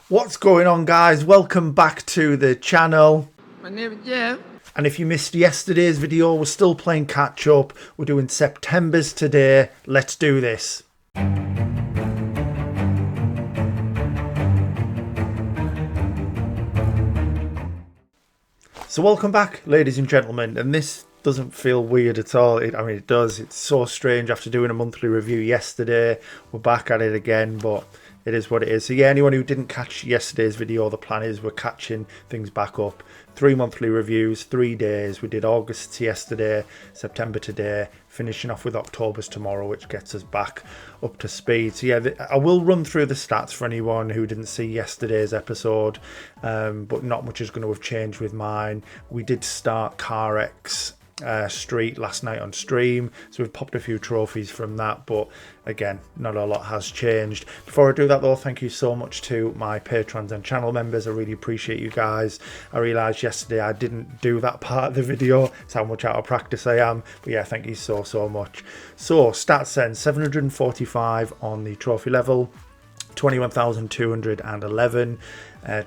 What's going on, guys? Welcome back to the channel. My name is Jeff. And if you missed yesterday's video, we're still playing catch up. We're doing September's today. Let's do this. So welcome back, ladies and gentlemen, and this doesn't feel weird at all. I mean, it does. It's so strange after doing a monthly review yesterday. We're back at it again, but it is what it is. So yeah, anyone who didn't catch yesterday's video, the plan is we're catching things back up. 3 monthly reviews, 3 days. We did August's yesterday, September today, finishing off with October's tomorrow, which gets us back up to speed. So yeah, I will run through the stats for anyone who didn't see yesterday's episode, but not much is going to have changed with mine. We did start CarX Street last night on stream, so we've popped a few trophies from that, but again, not a lot has changed. Before I do that though, thank you so much to my patrons and channel members. I really appreciate you guys. I realised yesterday I didn't do that part of the video. It's how much out of practice I am, but yeah, thank you so much. So stats then, 745 on the trophy level, 21,211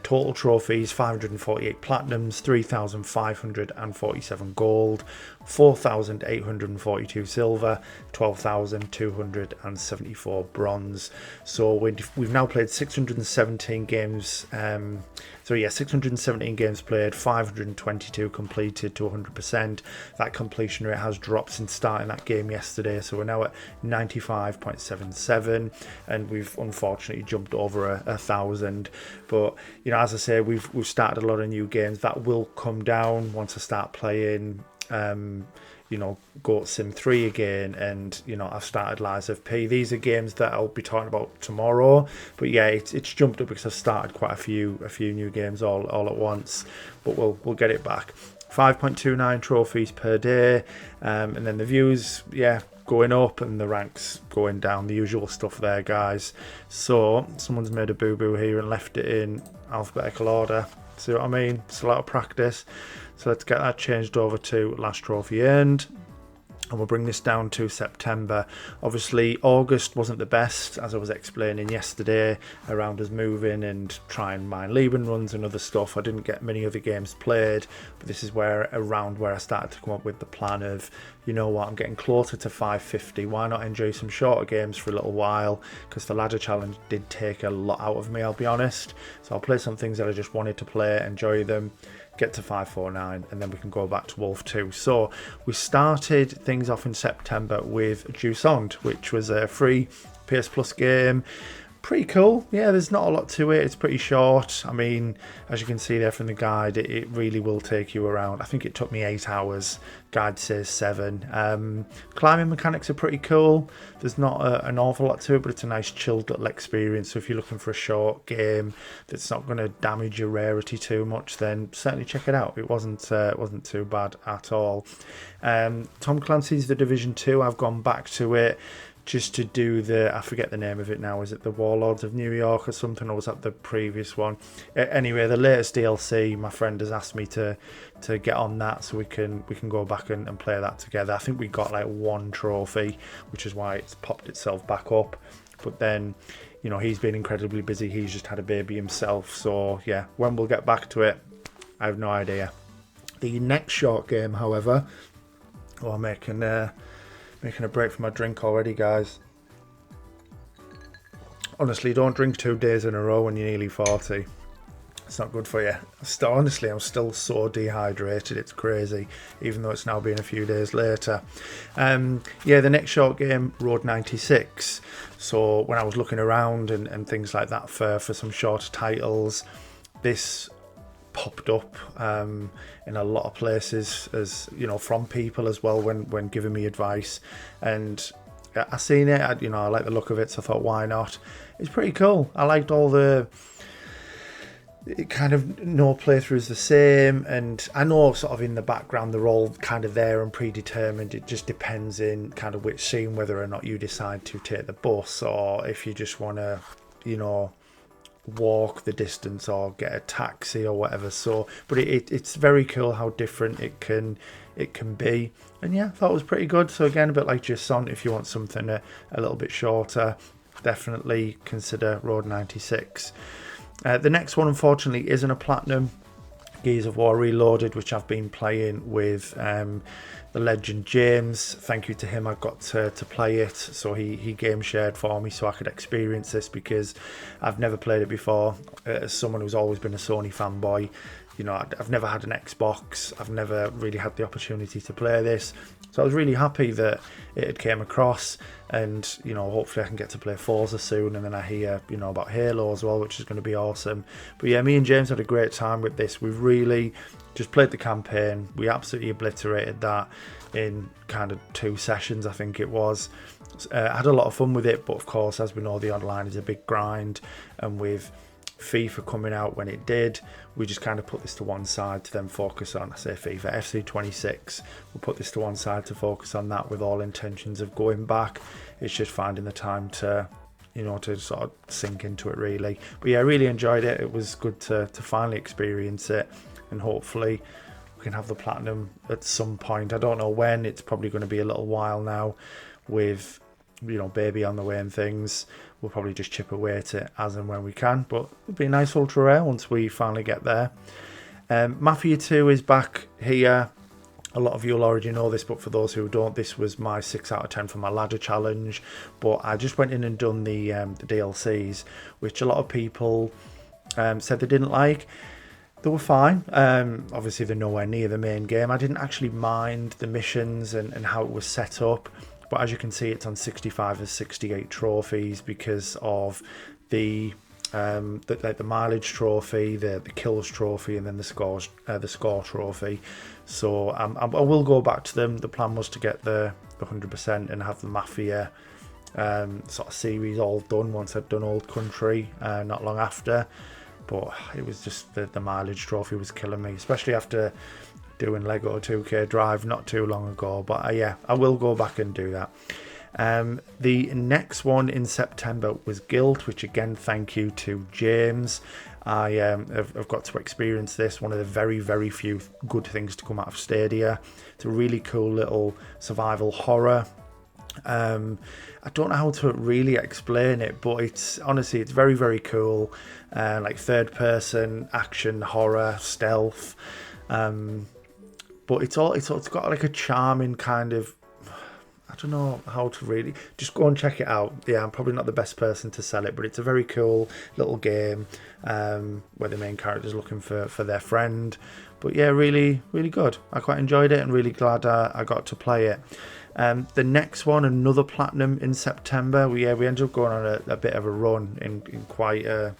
total trophies, 548 platinums, 3,547 gold, 4,842 silver, 12,274 bronze. So we've now played 617 games. 617 games played, 522 completed to 100%. That completion rate has dropped since starting that game yesterday, so we're now at 95.77, and we've unfortunately jumped over 1,000. But you know, as I say, we've started a lot of new games. That will come down once I start playing Goat Sim 3 again, and I've started Lies of P. These are games that I'll be talking about tomorrow, but yeah, it's jumped up because I've started quite a few new games all at once, but we'll get it back. 5.29 trophies per day, and then the views, yeah, going up and the ranks going down, the usual stuff there, guys. So someone's made a boo-boo here and left it in alphabetical order. See what I mean? It's a lot of practice. So let's get that changed over to last trophy earned, and we'll bring this down to September. Obviously August wasn't the best, as I was explaining yesterday, around us moving and trying mine Lieben runs and other stuff. I didn't get many other games played, but this is around where I started to come up with the plan of, you know what, I'm getting closer to 550, why not enjoy some shorter games for a little while, because the ladder challenge did take a lot out of me, I'll be honest. So I'll play some things that I just wanted to play, enjoy them, get to 549, and then we can go back to Wolf 2. So we started things off in September with Jusant, which was a free PS Plus game. Pretty cool. Yeah, there's not a lot to it. It's pretty short. I mean, as you can see there from the guide, it really will take you around. I think it took me 8 hours. Guide says 7. Climbing mechanics are pretty cool. There's not an awful lot to it, but it's a nice chilled little experience. So if you're looking for a short game that's not going to damage your rarity too much, then certainly check it out. It wasn't too bad at all. Tom Clancy's The Division 2. I've gone back to it just to do I forget the name of it now. Is it the Warlords of New York or something, or was that the previous one? Anyway, the latest DLC, my friend has asked me to get on that, so we can go back and play that together. I think we got like 1 trophy, which is why it's popped itself back up. But then, he's been incredibly busy. He's just had a baby himself, so yeah, when we'll get back to it, I have no idea. The next short game, however, I'm making a break for my drink already, guys. Honestly, don't drink 2 days in a row when you're nearly 40. It's not good for you. Honestly, I'm still so dehydrated. It's crazy, even though it's now been a few days later. Yeah, the next short game, Road 96. So when I was looking around and things like that for some shorter titles, this popped up in a lot of places, as from people as well when giving me advice, and I seen it. I like the look of it, so I thought, why not? It's pretty cool. I liked all no playthrough is the same, and I know sort of in the background they're all kind of there and predetermined. It just depends in kind of which scene whether or not you decide to take the bus, or if you just want to walk the distance or get a taxi or whatever. So but it's very cool how different it can be, and yeah, I thought it was pretty good. So again, a bit like Jusant, if you want something a little bit shorter, definitely consider Road 96. The next one, unfortunately, isn't a platinum. Gears of War Reloaded, which I've been playing with the legend James. Thank you to him, I got to play it. So he game shared for me so I could experience this, because I've never played it before. As someone who's always been a Sony fanboy, you know, I've never had an Xbox. I've never really had the opportunity to play this. So I was really happy that it had came across, and, you know, hopefully I can get to play Forza soon, and then I hear, you know, about Halo as well, which is going to be awesome. But yeah, me and James had a great time with this. We really just played the campaign. We absolutely obliterated that in kind of 2 sessions, I think it was. I had a lot of fun with it, but of course, as we know, the online is a big grind, and with FIFA coming out when it did, we just kind of put this to one side to then focus on, I say FIFA, FC26, we'll put this to one side to focus on that, with all intentions of going back. It's just finding the time to, you know, to sort of sink into it, really. But yeah, I really enjoyed it. It was good to finally experience it, and hopefully we can have the platinum at some point. I don't know when. It's probably going to be a little while now, with, you know, baby on the way and things. We'll probably just chip away at it as and when we can, but it'll be a nice ultra rare once we finally get there. Mafia 2 is back here. A lot of you will already know this, but for those who don't, this was my 6 out of 10 for my ladder challenge. But I just went in and done the DLCs, which a lot of people said they didn't like. They were fine. Obviously, they're nowhere near the main game. I didn't actually mind the missions and how it was set up. But as you can see, it's on 65 of 68 trophies because of the mileage trophy, the kills trophy, and then the score trophy. So I will go back to them. The plan was to get the 100% and have the Mafia sort of series all done once I'd done Old Country not long after. But it was just the mileage trophy was killing me, especially after doing Lego 2K Drive not too long ago. But yeah, I will go back and do that. The next one in September was Guild, which again, thank you to James. I have got to experience this, one of the very, very few good things to come out of Stadia. It's a really cool little survival horror. I don't know how to really explain it, but it's honestly, it's very, very cool. Like third person action horror stealth. But it's got like a charming kind of, I don't know how to really, just go and check it out. Yeah, I'm probably not the best person to sell it, but it's a very cool little game where the main character is looking for their friend. But yeah, really, really good. I quite enjoyed it and really glad I got to play it. The next one, another platinum in September. We ended up going on a bit of a run in quite a,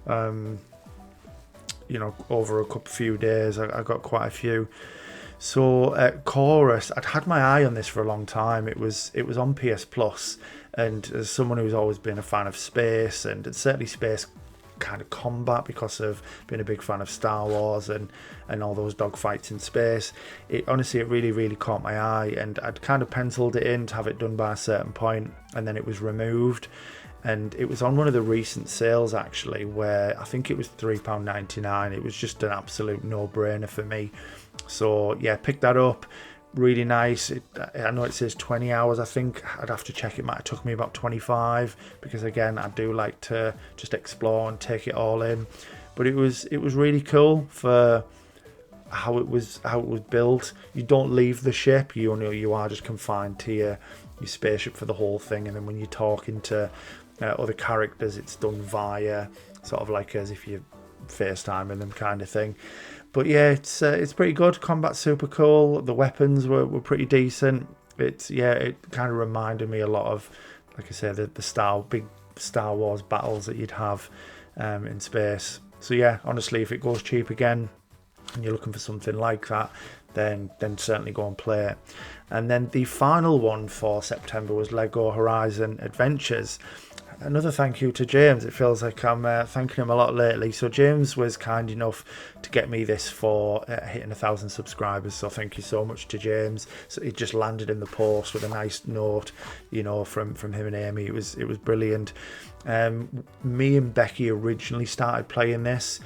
you know, over a few days. I got quite a few. So Chorus, I'd had my eye on this for a long time. It was on PS Plus, and as someone who's always been a fan of space, and certainly space kind of combat because of being a big fan of Star Wars and all those dogfights in space, it really, really caught my eye, and I'd kind of penciled it in to have it done by a certain point, and then it was removed. And it was on one of the recent sales, actually, where I think it was £3.99. It was just an absolute no-brainer for me. So yeah, picked that up. Really nice. I know it says 20 hours. I think I'd have to check. It might have took me about 25, because again, I do like to just explore and take it all in. But it was really cool for how it was built. You don't leave the ship. You are just confined to your spaceship for the whole thing. And then when you're talking to other characters, it's done via sort of like as if you're FaceTiming them kind of thing. But yeah, it's pretty good. Combat's super cool. The weapons were pretty decent. It kind of reminded me a lot of, like I said, the big Star Wars battles that you'd have in space. So yeah, honestly, if it goes cheap again and you're looking for something like that, then certainly go and play it. And then the final one for September was Lego Horizon Adventures. Another thank you to James. It feels like I'm thanking him a lot lately. So James was kind enough to get me this for hitting 1,000 subscribers. So thank you so much to James. So it just landed in the post with a nice note, you know, from him and Amy. It was brilliant. Me and Becky originally started playing this.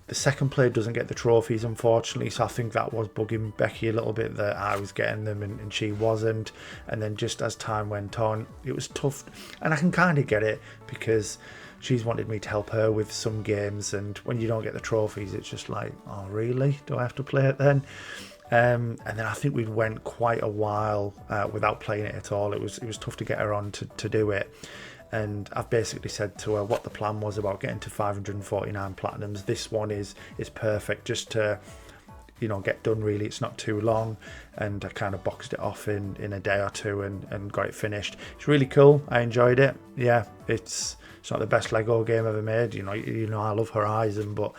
The second player doesn't get the trophies, unfortunately, so I think that was bugging Becky a little bit, that I was getting them and she wasn't. And then just as time went on, it was tough, and I can kind of get it, because she's wanted me to help her with some games, and when you don't get the trophies, it's just like, oh really? Do I have to play it then? And then I think we went quite a while without playing it at all. It was tough to get her on to do it. And I've basically said to her what the plan was about getting to 549 platinums. This one is perfect just to, you know, get done really. It's not too long, and I kind of boxed it off in a day or two and got it finished. It's really cool. I enjoyed it. Yeah, it's not the best Lego game ever made. You know I love Horizon, but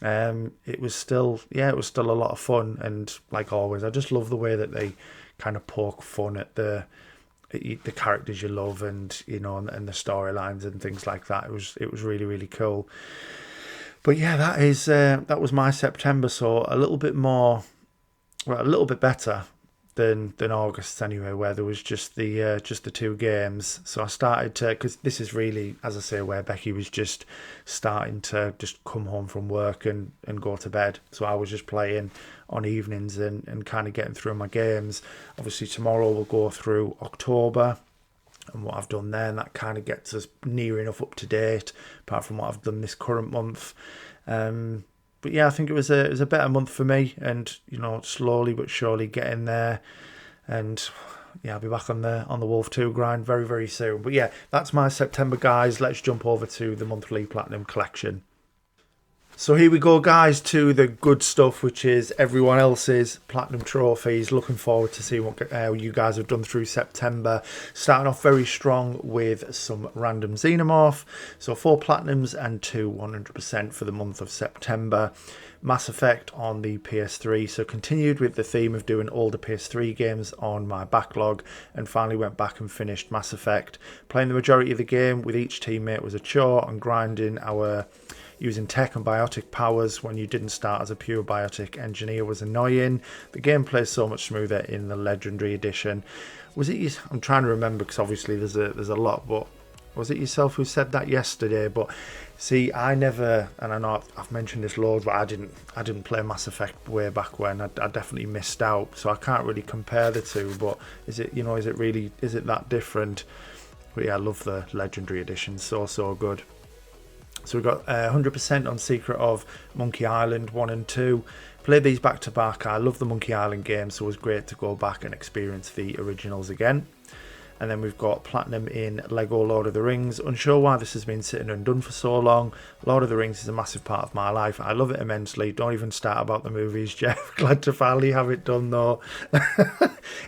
it was still a lot of fun. And like always, I just love the way that they kind of poke fun at the characters you love, and you know, and the storylines and things like that. It was really, really cool. But yeah, that was my September. So a little bit better than August anyway, where there was just the 2 games. So I started to, because this is really, as I say, where Becky was just starting to just come home from work and go to bed. So I was just playing on evenings and kind of getting through my games. Obviously tomorrow we'll go through October and what I've done there, and that kind of gets us near enough up to date, apart from what I've done this current month. But yeah, I think it was a better month for me, and you know, slowly but surely getting there. And yeah, I'll be back on the Wolf 2 grind very, very soon. But yeah, that's my September, guys. Let's jump over to the monthly Platinum collection. So here we go, guys, to the good stuff, which is everyone else's Platinum trophies. Looking forward to see what you guys have done through September. Starting off very strong with some random Xenomorph. So 4 Platinums and 2 100% for the month of September. Mass Effect on the PS3. So continued with the theme of doing all the PS3 games on my backlog, and finally went back and finished Mass Effect. Playing the majority of the game with each teammate was a chore, and grinding our using tech and biotic powers when you didn't start as a pure biotic engineer was annoying. The gameplay is so much smoother in the Legendary Edition. Was it you? I'm trying to remember, because obviously there's a lot, but was it yourself who said that yesterday? But see, I never, and I know I've mentioned this loads, but I didn't play Mass Effect way back when. I definitely missed out, so I can't really compare the two. But is it that different? But yeah, I love the Legendary Edition, so good. So we've got 100% on Secret of Monkey Island 1 and 2. Played these back to back. I love the Monkey Island games, so it was great to go back and experience the originals again. And then we've got Platinum in Lego Lord of the Rings. Unsure why this has been sitting undone for so long. Lord of the Rings is a massive part of my life. I love it immensely. Don't even start about the movies, Jeff. Glad to finally have it done though.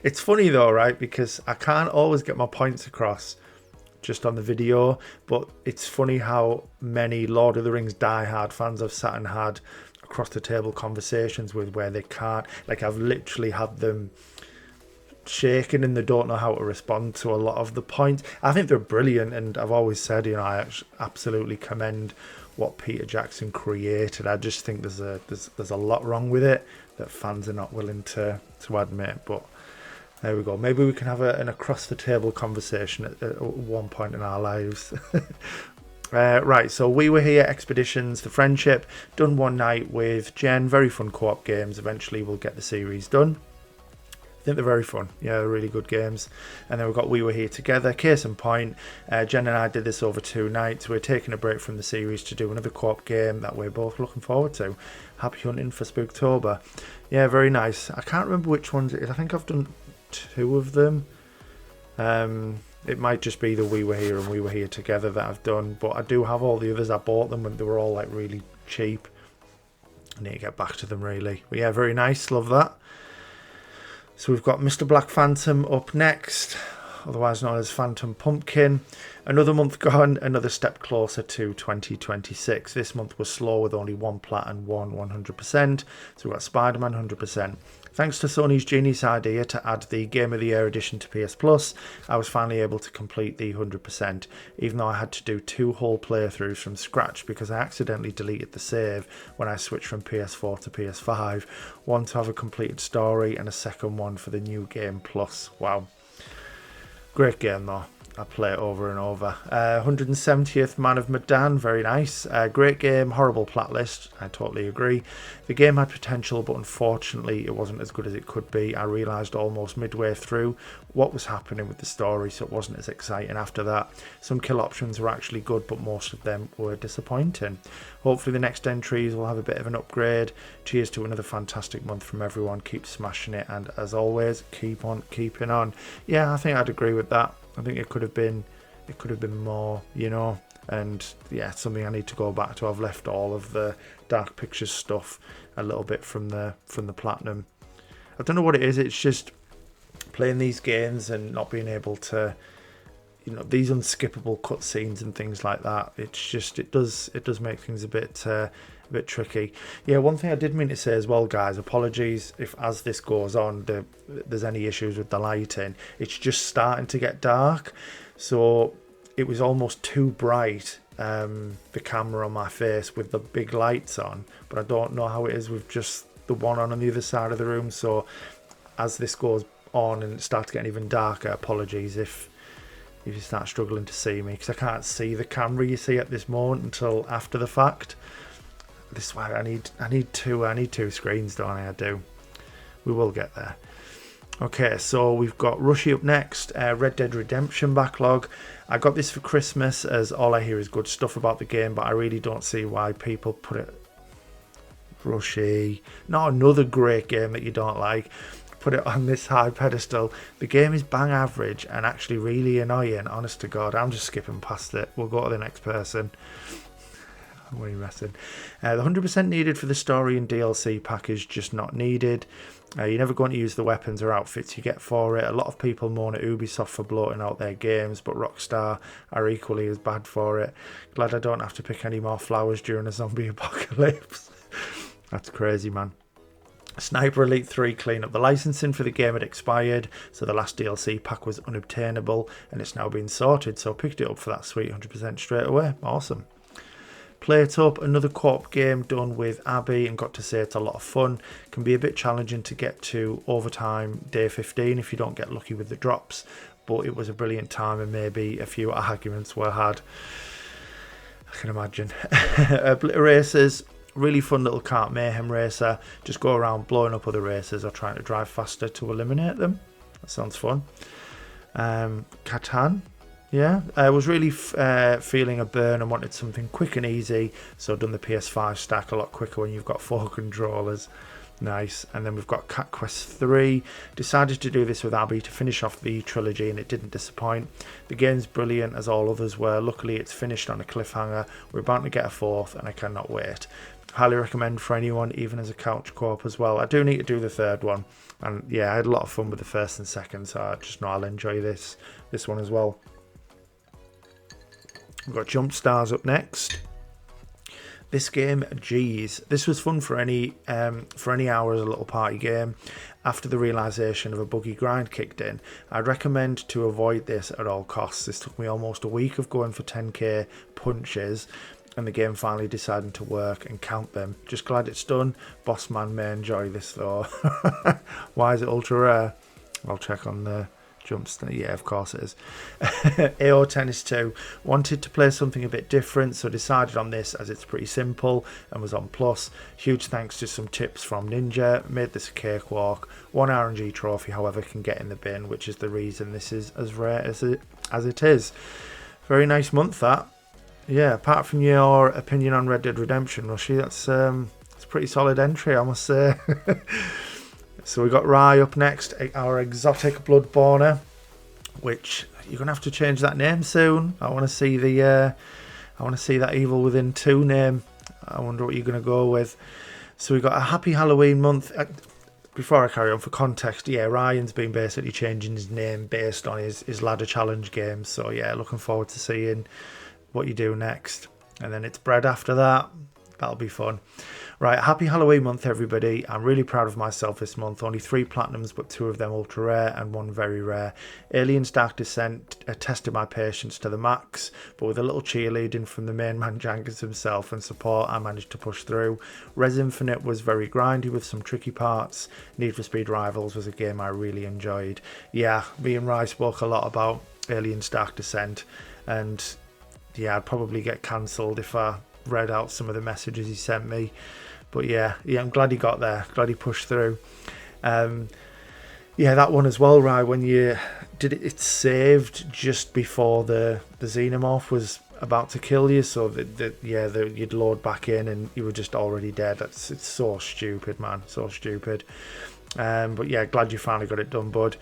It's funny though, right? Because I can't always get my points across just on the video, but it's funny how many Lord of the Rings diehard fans I've sat and had across the table conversations with, where they can't, like, I've literally had them shaken and they don't know how to respond to a lot of the points. I think they're brilliant, and I've always said, you know, I absolutely commend what Peter Jackson created. I just think there's a lot wrong with it that fans are not willing to admit, but there we go. Maybe we can have an across-the-table conversation at one point in our lives. Right, so We Were Here Expeditions, The Friendship, done one night with Jen. Very fun co-op games. Eventually we'll get the series done. I think they're very fun. Yeah, they're really good games. And then we've got We Were Here Together. Case in point, Jen and I did this over 2 nights. We're taking a break from the series to do another co-op game that we're both looking forward to. Happy hunting for Spooktober. Yeah, very nice. I can't remember which ones it is. I think I've done 2 of them. It might just be the We Were Here and We Were Here Together that I've done, but I do have all the others. I bought them when they were all like really cheap. I need to get back to them really, but yeah, very nice. Love that. So we've got Mr. Black Phantom up next, otherwise known as Phantom Pumpkin. Another month gone, another step closer to 2026. This month was slow with only 1 plat and 1 100%. So we've got Spider-Man 100%. Thanks to Sony's genius idea to add the Game of the Year edition to PS Plus, I was finally able to complete the 100%, even though I had to do 2 whole playthroughs from scratch because I accidentally deleted the save when I switched from PS4 to PS5. One to have a completed story and a second one for the new game plus. Wow. Great game though. I play it over and over. 170th Man of Medan, very nice. Great game, horrible plat list, I totally agree. The game had potential, but unfortunately it wasn't as good as it could be. I realised almost midway through what was happening with the story, so it wasn't as exciting after that. Some kill options were actually good, but most of them were disappointing. Hopefully the next entries will have a bit of an upgrade. Cheers to another fantastic month from everyone. Keep smashing it, and as always, keep on keeping on. Yeah, I think I'd agree with that. I think it could have been more, you know, and yeah, something I need to go back to. I've left all of the Dark Pictures stuff a little bit from the Platinum. I don't know what it is. It's just playing these games and not being able to, you know, these unskippable cutscenes and things like that. It's just it does make things a bit tricky. Yeah, one thing I did mean to say as well, guys, apologies if as this goes on there's any issues with the lighting. It's just starting to get dark, so it was almost too bright, the camera on my face with the big lights on, but I don't know how it is with just the one on the other side of the room. So as this goes on and it starts getting even darker, apologies if you start struggling to see me, because I can't see the camera, you see, at this moment until after the fact. This is why I need two screens, don't I? I do. We will get there. Okay, so we've got Rushy up next. Red Dead Redemption backlog. I got this for Christmas, as all I hear is good stuff about the game, but I really don't see why people put it. Rushy, not another great game that you don't like. Put it on this high pedestal. The game is bang average and actually really annoying. Honest to God, I'm just skipping past it. We'll go to the next person. What are you messing? The 100% needed for the story and DLC pack is just not needed. You're never going to use the weapons or outfits you get for it. A lot of people moan at Ubisoft for bloating out their games, but Rockstar are equally as bad for it. Glad I don't have to pick any more flowers during a zombie apocalypse. That's crazy, man. Sniper Elite 3 clean up. The licensing for the game had expired, so the last DLC pack was unobtainable, and it's now been sorted, so I picked it up for that sweet 100% straight away. Awesome. Plate Up, another co-op game done with Abby, and got to say it's a lot of fun. Can be a bit challenging to get to overtime day 15 if you don't get lucky with the drops, but it was a brilliant time and maybe a few arguments were had. I can imagine. Oblitter Racers, really fun little kart mayhem racer. Just go around blowing up other racers or trying to drive faster to eliminate them. That sounds fun. Catan. Yeah, I was really feeling a burn and wanted something quick and easy, so I've done the PS5 stack a lot quicker when you've got 4 controllers. Nice. And then we've got Cat Quest 3. Decided to do this with Abby to finish off the trilogy, and it didn't disappoint. The game's brilliant, as all others were. Luckily, it's finished on a cliffhanger. We're about to get a 4th, and I cannot wait. Highly recommend for anyone, even as a couch co-op as well. I do need to do the 3rd one, and yeah, I had a lot of fun with the 1st and 2nd, so I just know I'll enjoy this one as well. We've got Jump Stars up next. This game, geez, this was fun for any hour as a little party game. After the realisation of a buggy grind kicked in, I'd recommend to avoid this at all costs. This took me almost a week of going for 10k punches, and the game finally deciding to work and count them. Just glad it's done. Boss man may enjoy this though. Why is it ultra rare? I'll check on the Jumpstart. Yeah, of course it is. AO Tennis 2. Wanted to play something a bit different, so decided on this as it's pretty simple and was on Plus. Huge thanks to some tips from Ninja. Made this a cakewalk. 1 RNG trophy, however, can get in the bin, which is the reason this is as rare as it is. Very nice month, that. Yeah, apart from your opinion on Red Dead Redemption, Rushy, that's a pretty solid entry, I must say. So we got Rye up next, our exotic Bloodborner, which you're gonna have to change that name soon. I want to see that Evil Within 2 name. I wonder what you're gonna go with. So we got a happy Halloween month. Before I carry on, for context, yeah, Ryan's been basically changing his name based on his ladder challenge games. So yeah, looking forward to seeing what you do next. And then it's Bread after that. That'll be fun. Right, happy Halloween month, everybody. I'm really proud of myself this month. Only 3 platinums, but 2 of them ultra rare and 1 very rare. Aliens Dark Descent tested my patience to the max, but with a little cheerleading from the main man Jangus himself and support, I managed to push through. Res Infinite was very grindy with some tricky parts. Need for Speed Rivals was a game I really enjoyed. Yeah, me and Rai spoke a lot about Aliens Dark Descent, and yeah, I'd probably get cancelled if I read out some of the messages he sent me. But yeah, I'm glad he got there. Glad he pushed through. Yeah, that one as well, right? When you did it, it's saved just before the xenomorph was about to kill you, so you'd load back in and you were just already dead. It's so stupid, man. So stupid. But yeah, glad you finally got it done, bud.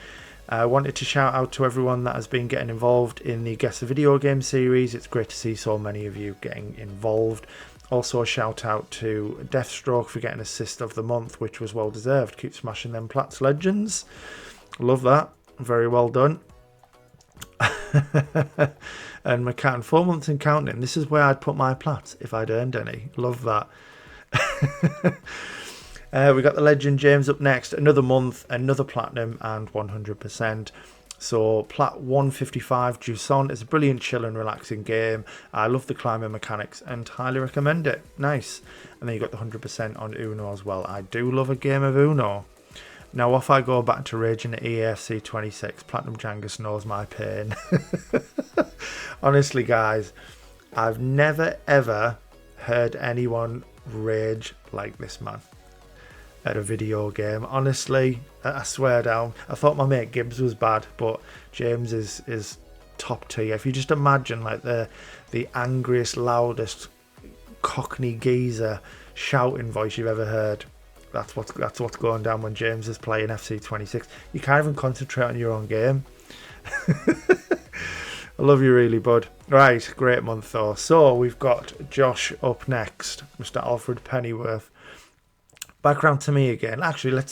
I wanted to shout out to everyone that has been getting involved in the Guess a Video Game series. It's great to see so many of you getting involved. Also a shout out to Deathstroke for getting Assist of the Month, which was well deserved. Keep smashing them Platts legends. Love that. Very well done. And McCann, 4 months and counting. This is where I'd put my Platts if I'd earned any. Love that. We got the legend James up next. Another month, another platinum, and 100%. So Plat 155 Jusant is a brilliant, chill and relaxing game. I love the climbing mechanics and highly recommend it. Nice. And then you got the 100% on Uno as well. I do love a game of Uno. Now off I go back to raging at EAFC 26. Platinum Jangus knows my pain. Honestly, guys, I've never ever heard anyone rage like this man at a video game. Honestly, I swear down. I thought my mate Gibbs was bad, but James is top tier. If you just imagine like the angriest, loudest Cockney geezer shouting voice you've ever heard, that's what's going down when James is playing FC26. You can't even concentrate on your own game. I love you really, bud. Right, great month though. So we've got Josh up next, Mr. Alfred Pennyworth. Back round to me again. Actually,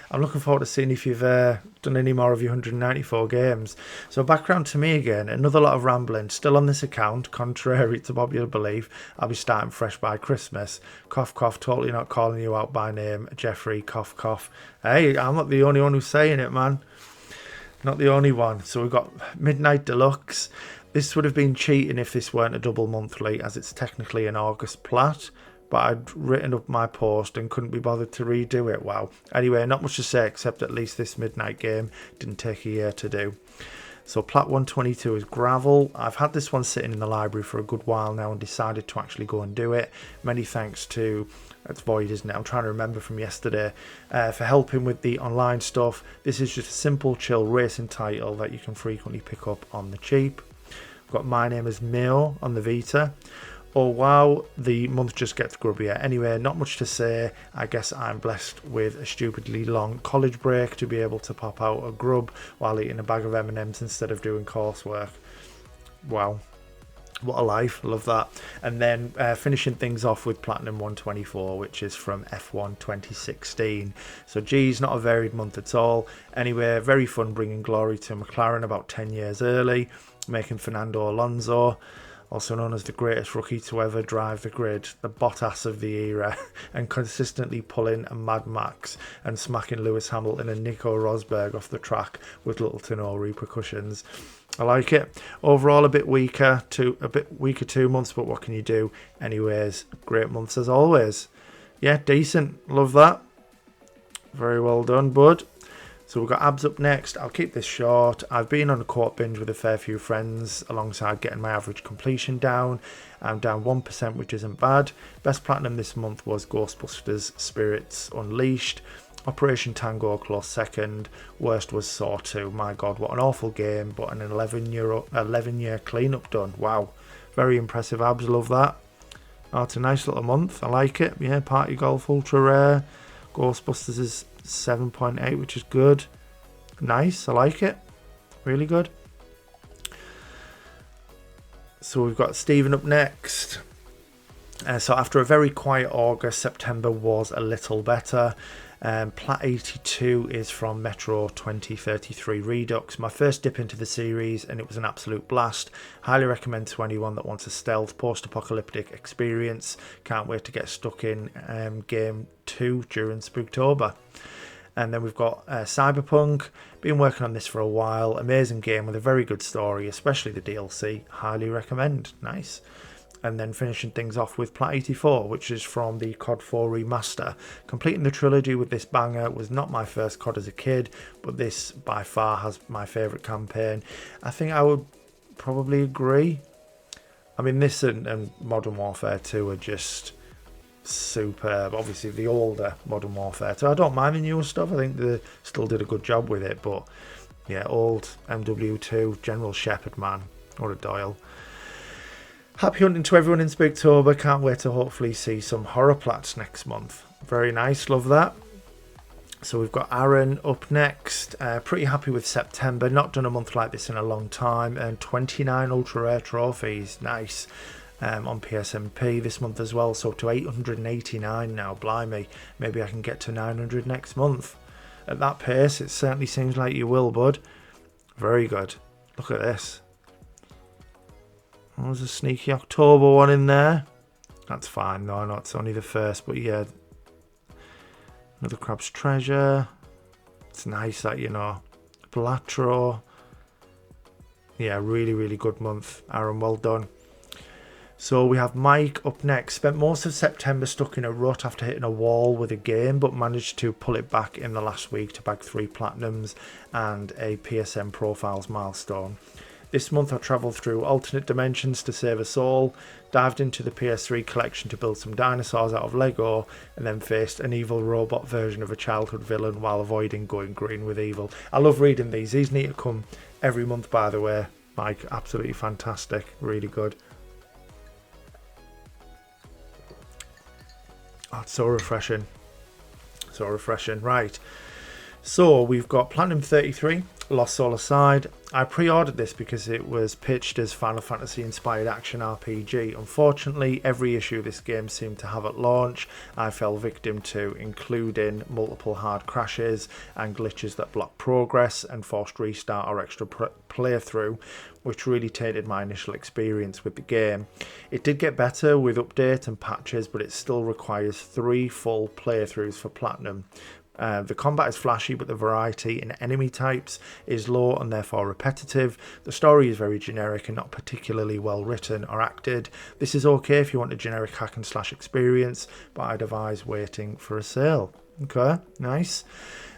I'm looking forward to seeing if you've done any more of your 194 games. So back round to me again. Another lot of rambling. Still on this account, contrary to popular belief. I'll be starting fresh by Christmas. Cough, cough. Totally not calling you out by name. Jeffrey, cough, cough. Hey, I'm not the only one who's saying it, man. Not the only one. So we've got Midnight Deluxe. This would have been cheating if this weren't a double monthly, as it's technically an August plat. But I'd written up my post and couldn't be bothered to redo it. Wow. Anyway, not much to say except at least this midnight game didn't take a year to do. So Plat 122 is Gravel. I've had this one sitting in the library for a good while now and decided to actually go and do it. Many thanks to, it's Void, isn't it? I'm trying to remember from yesterday, for helping with the online stuff. This is just a simple, chill racing title that you can frequently pick up on the cheap. I've got My Name is Mio on the Vita. Oh wow, the month just gets grubbier. Anyway, not much to say. I guess I'm blessed with a stupidly long college break to be able to pop out a grub while eating a bag of M&Ms instead of doing coursework. Wow, what a life. Love that. And then finishing things off with Platinum 124, which is from F1 2016. So geez, not a varied month at all. Anyway, very fun bringing glory to McLaren about 10 years early, making Fernando Alonso, also known as the greatest rookie to ever drive the grid, the Bottas of the era, and consistently pulling a Mad Max and smacking Lewis Hamilton and Nico Rosberg off the track with little to no repercussions. I like it. Overall, a bit weaker 2 months, but what can you do? Anyways, great months as always. Yeah, decent. Love that. Very well done, bud. So we've got Abs up next. I'll keep this short. I've been on a court binge with a fair few friends alongside getting my average completion down. I'm down 1%, which isn't bad. Best platinum this month was Ghostbusters Spirits Unleashed. Operation Tango close second. Worst was Saw 2. My god, what an awful game, but an 11-year cleanup done. Wow. Very impressive, Abs. Love that. Oh, it's a nice little month. I like it. Yeah, Party Golf Ultra Rare. Ghostbusters is 7.8, which is good. Nice, I like it. Really good. So we've got Stephen up next. So after a very quiet August, September was a little better. Plat 82 is from Metro 2033 Redux. My first dip into the series, and it was an absolute blast. Highly recommend to anyone that wants a stealth post-apocalyptic experience. Can't wait to get stuck in game 2 during Spooktober. And then we've got Cyberpunk. Been working on this for a while. Amazing game with a very good story, especially the DLC. Highly recommend. Nice. And then finishing things off with Plat 84, which is from the COD 4 remaster. Completing the trilogy with this banger was not my first COD as a kid, but this by far has my favourite campaign. I think I would probably agree. I mean, this and Modern Warfare 2 are just superb. Obviously, the older Modern Warfare 2. I don't mind the newer stuff. I think they still did a good job with it. But yeah, old MW2, General Shepard, man. What a Doyle. Happy hunting to everyone in Spooktober. Can't wait to hopefully see some horror plats next month. Very nice, love that. So we've got Aaron up next. Pretty happy with September. Not done a month like this in a long time. And 29 ultra rare trophies. Nice. On PSMP this month as well. So up to 889 now. Blimey. Maybe I can get to 900 next month. At that pace, it certainly seems like you will, bud. Very good. Look at this. There's a sneaky October one in there. That's fine. No, it's only the first. But yeah. Another Crab's Treasure. It's nice that, you know. Blatro. Yeah, really, really good month. Aaron, well done. So we have Mike up next. Spent most of September stuck in a rut after hitting a wall with a game, but managed to pull it back in the last week to bag 3 platinums and a PSM Profiles milestone. This month I travelled through alternate dimensions to save a soul, dived into the PS3 collection to build some dinosaurs out of Lego, and then faced an evil robot version of a childhood villain while avoiding going green with evil. I love reading these. These need to come every month, by the way. Mike, absolutely fantastic. Really good. Oh, it's so refreshing. So refreshing. Right. So we've got Platinum 33, Lost Soul Aside. I pre-ordered this because it was pitched as Final Fantasy inspired action RPG. Unfortunately, every issue this game seemed to have at launch I fell victim to, including multiple hard crashes and glitches that block progress and forced restart or extra playthrough, which really tainted my initial experience with the game. It did get better with updates and patches, but it still requires 3 full playthroughs for Platinum. The combat is flashy, but the variety in enemy types is low and therefore repetitive. The story is very generic and not particularly well written or acted. This is okay if you want a generic hack and slash experience, but I'd advise waiting for a sale. Okay, nice.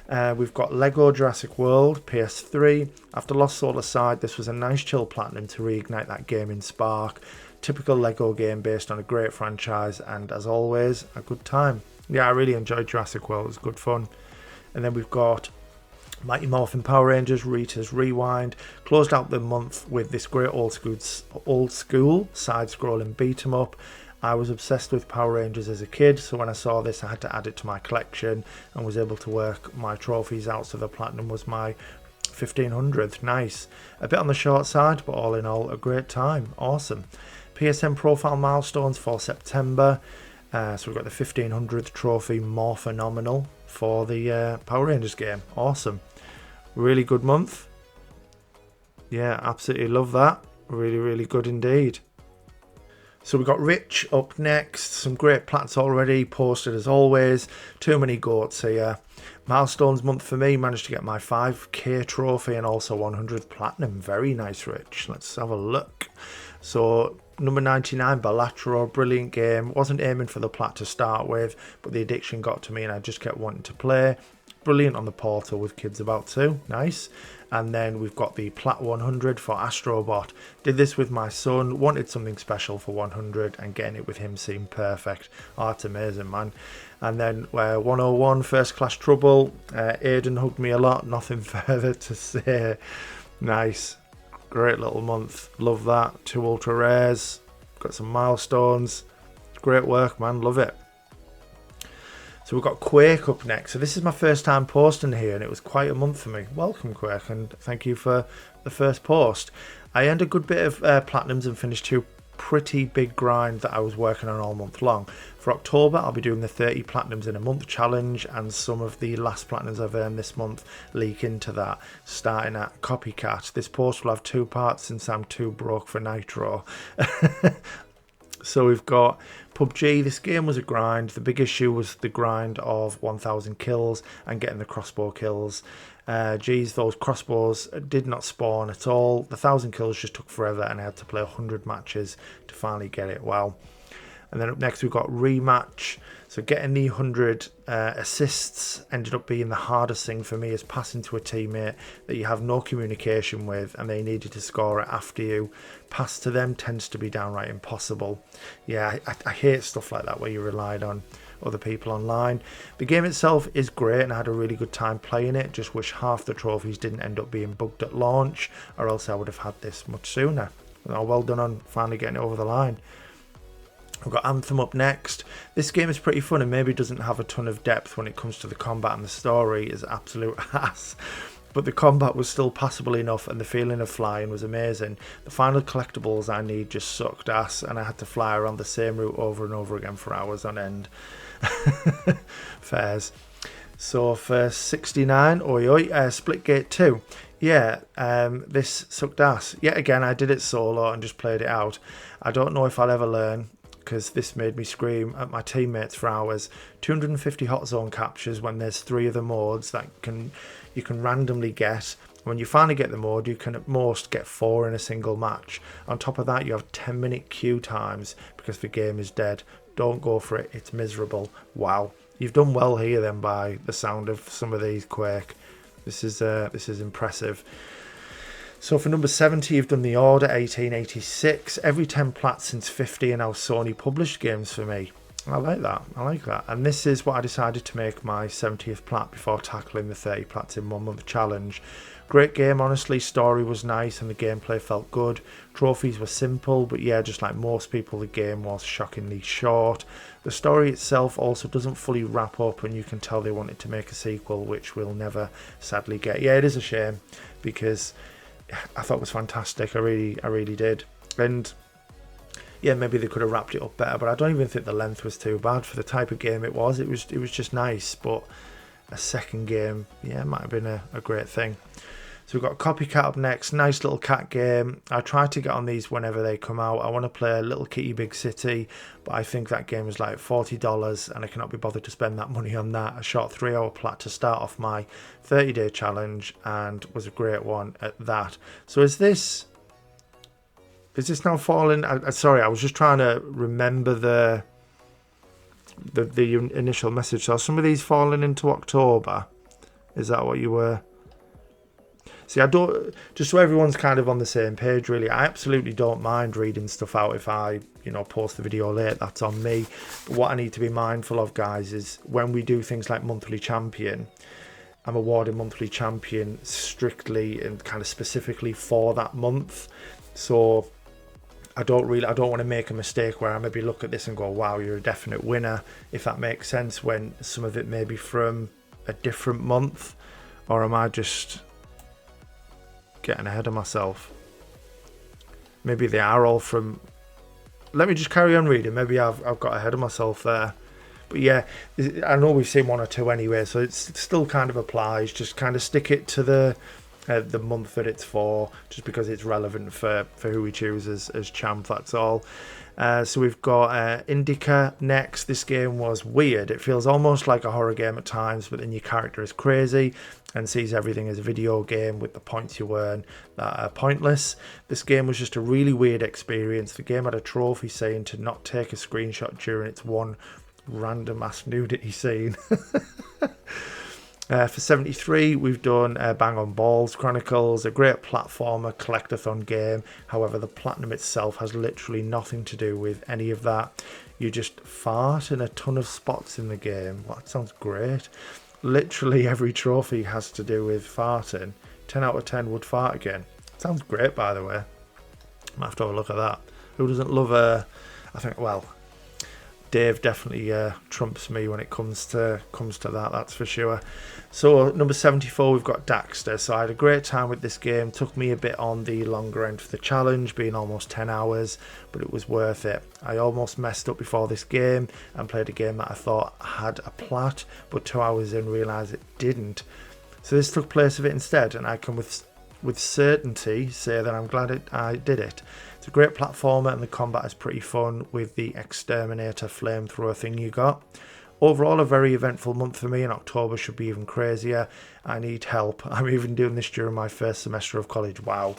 We've got Lego Jurassic World PS3. After Lost Soul Aside, this was a nice chill platinum to reignite that gaming spark. Typical Lego game based on a great franchise, and as always, a good time. Yeah, I really enjoyed Jurassic World. It was good fun. And then we've got Mighty Morphin Power Rangers Rita's Rewind. Closed out the month with this great old school side-scrolling beat-em-up. I was obsessed with Power Rangers as a kid, so when I saw this I had to add it to my collection and was able to work my trophies out, so the platinum was my 1500th. Nice. A bit on the short side, but all in all, a great time. Awesome. PSM Profile milestones for September. So we've got the 1500th trophy, more phenomenal, for the Power Rangers game. Awesome. Really good month. Yeah, absolutely love that. Really, really good indeed. So we've got Rich up next. Some great plats already posted as always. Too many goats here. Milestones month for me. Managed to get my 5k trophy and also 100th platinum. Very nice, Rich. Let's have a look. So number 99, Balatro, brilliant game. Wasn't aiming for the plat to start with, but the addiction got to me and I just kept wanting to play. Brilliant on the portal with kids about too. Nice. And then we've got the Plat 100 for Astrobot. Did this with my son. Wanted something special for 100 and getting it with him seemed perfect. Oh, it's amazing, man. And then 101, First Class Trouble. Aiden hugged me a lot. Nothing further to say. Nice. Great little month. Love that. 2 ultra rares. Got some milestones. Great work, man. Love it. So we've got Quake up next. So this is my first time posting here and it was quite a month for me. Welcome, Quake, and thank you for the first post. I earned a good bit of platinums and finished 2 pretty big grind that I was working on all month long. For October, I'll be doing the 30 platinums in a month challenge, and some of the last platinums I've earned this month leak into that, starting at Copycat. This post will have 2 parts since I'm too broke for Nitro. So we've got PUBG. This game was a grind. The big issue was the grind of 1,000 kills and getting the crossbow kills. Geez, those crossbows did not spawn at all. The 1,000 kills just took forever, and I had to play 100 matches to finally get it. Wow. And then up next we've got Rematch. So getting the 100 assists ended up being the hardest thing for me, is passing to a teammate that you have no communication with and they needed to score it after you. Pass to them tends to be downright impossible. Yeah, I hate stuff like that where you relied on other people online. The game itself is great and I had a really good time playing it. Just wish half the trophies didn't end up being bugged at launch, or else I would have had this much sooner. Well done on finally getting it over the line. We've got Anthem up next. This game is pretty fun and maybe doesn't have a ton of depth when it comes to the combat, and the story is absolute ass. But the combat was still passable enough and the feeling of flying was amazing. The final collectibles I need just sucked ass, and I had to fly around the same route over and over again for hours on end. Fairs. So for 69, Splitgate 2. Yeah, this sucked ass. Yet again, I did it solo and just played it out. I don't know if I'll ever learn, because this made me scream at my teammates for hours. 250 hot zone captures when there's 3 of the modes that you can randomly get. When you finally get the mode, you can at most get 4 in a single match. On top of that, you have 10-minute queue times because the game is dead. Don't go for it, it's miserable. Wow, you've done well here then by the sound of some of these, Quake. This is impressive. So for number 70, you've done The Order 1886. Every 10 plats since 50 are now Sony published games for me. I like that. I like that. And this is what I decided to make my 70th plat before tackling the 30 plats in 1 month challenge. Great game, honestly. Story was nice and the gameplay felt good. Trophies were simple, but yeah, just like most people, the game was shockingly short. The story itself also doesn't fully wrap up, and you can tell they wanted to make a sequel, which we'll never sadly get. Yeah, it is a shame because I thought it was fantastic. I really did. And yeah, maybe they could have wrapped it up better, but I don't even think the length was too bad for the type of game it was. It was just nice, but a second game, yeah, might have been a great thing. So we've got Copycat up next. Nice little cat game. I try to get on these whenever they come out. I want to play Little Kitty Big City, but I think that game is like $40 and I cannot be bothered to spend that money on that. A short 3-hour plat to start off my 30-day challenge and was a great one at that. So is this now falling? Sorry, I was just trying to remember the initial message. So are some of these falling into October? Is that what you were? See, I don't, just so everyone's kind of on the same page, really, I absolutely don't mind reading stuff out if I, post the video late, that's on me. But what I need to be mindful of, guys, is when we do things like Monthly Champion, I'm awarding Monthly Champion strictly and kind of specifically for that month. So I don't want to make a mistake where I maybe look at this and go, wow, you're a definite winner, if that makes sense, when some of it may be from a different month. Or am I just getting ahead of myself? Maybe they are all from... Let me just carry on reading. Maybe I've got ahead of myself there. But yeah, I know we've seen 1 or 2 anyway, so it still kind of applies. Just kind of stick it to the month that it's for, just because it's relevant for who we choose as champ, that's all. So we've got Indica next. This game was weird. It feels almost like a horror game at times, but then your character is crazy and sees everything as a video game with the points you earn that are pointless. This game was just a really weird experience. The game had a trophy saying to not take a screenshot during its one random ass nudity scene. For 73, we've done Bang on Balls Chronicles, a great platformer collectathon game. However, the platinum itself has literally nothing to do with any of that. You just fart in a ton of spots in the game. Well, that sounds great. Literally every trophy has to do with farting. 10 out of 10 would fart again. Sounds great, by the way. Might have to have a look at that. Who doesn't love I think, well, Dave definitely trumps me when it comes to that, that's for sure. So number 74, we've got Daxter. So I had a great time with this game. Took me a bit on the longer end for the challenge, being almost 10 hours, but it was worth it. I almost messed up before this game and played a game that I thought had a plat, but 2 hours in realised it didn't. So this took place of it instead, and I can with certainty say that I'm glad I did it. It's a great platformer and the combat is pretty fun with the exterminator flamethrower thing you got. Overall, a very eventful month for me, and October should be even crazier. I need help. I'm even doing this during my first semester of college. Wow,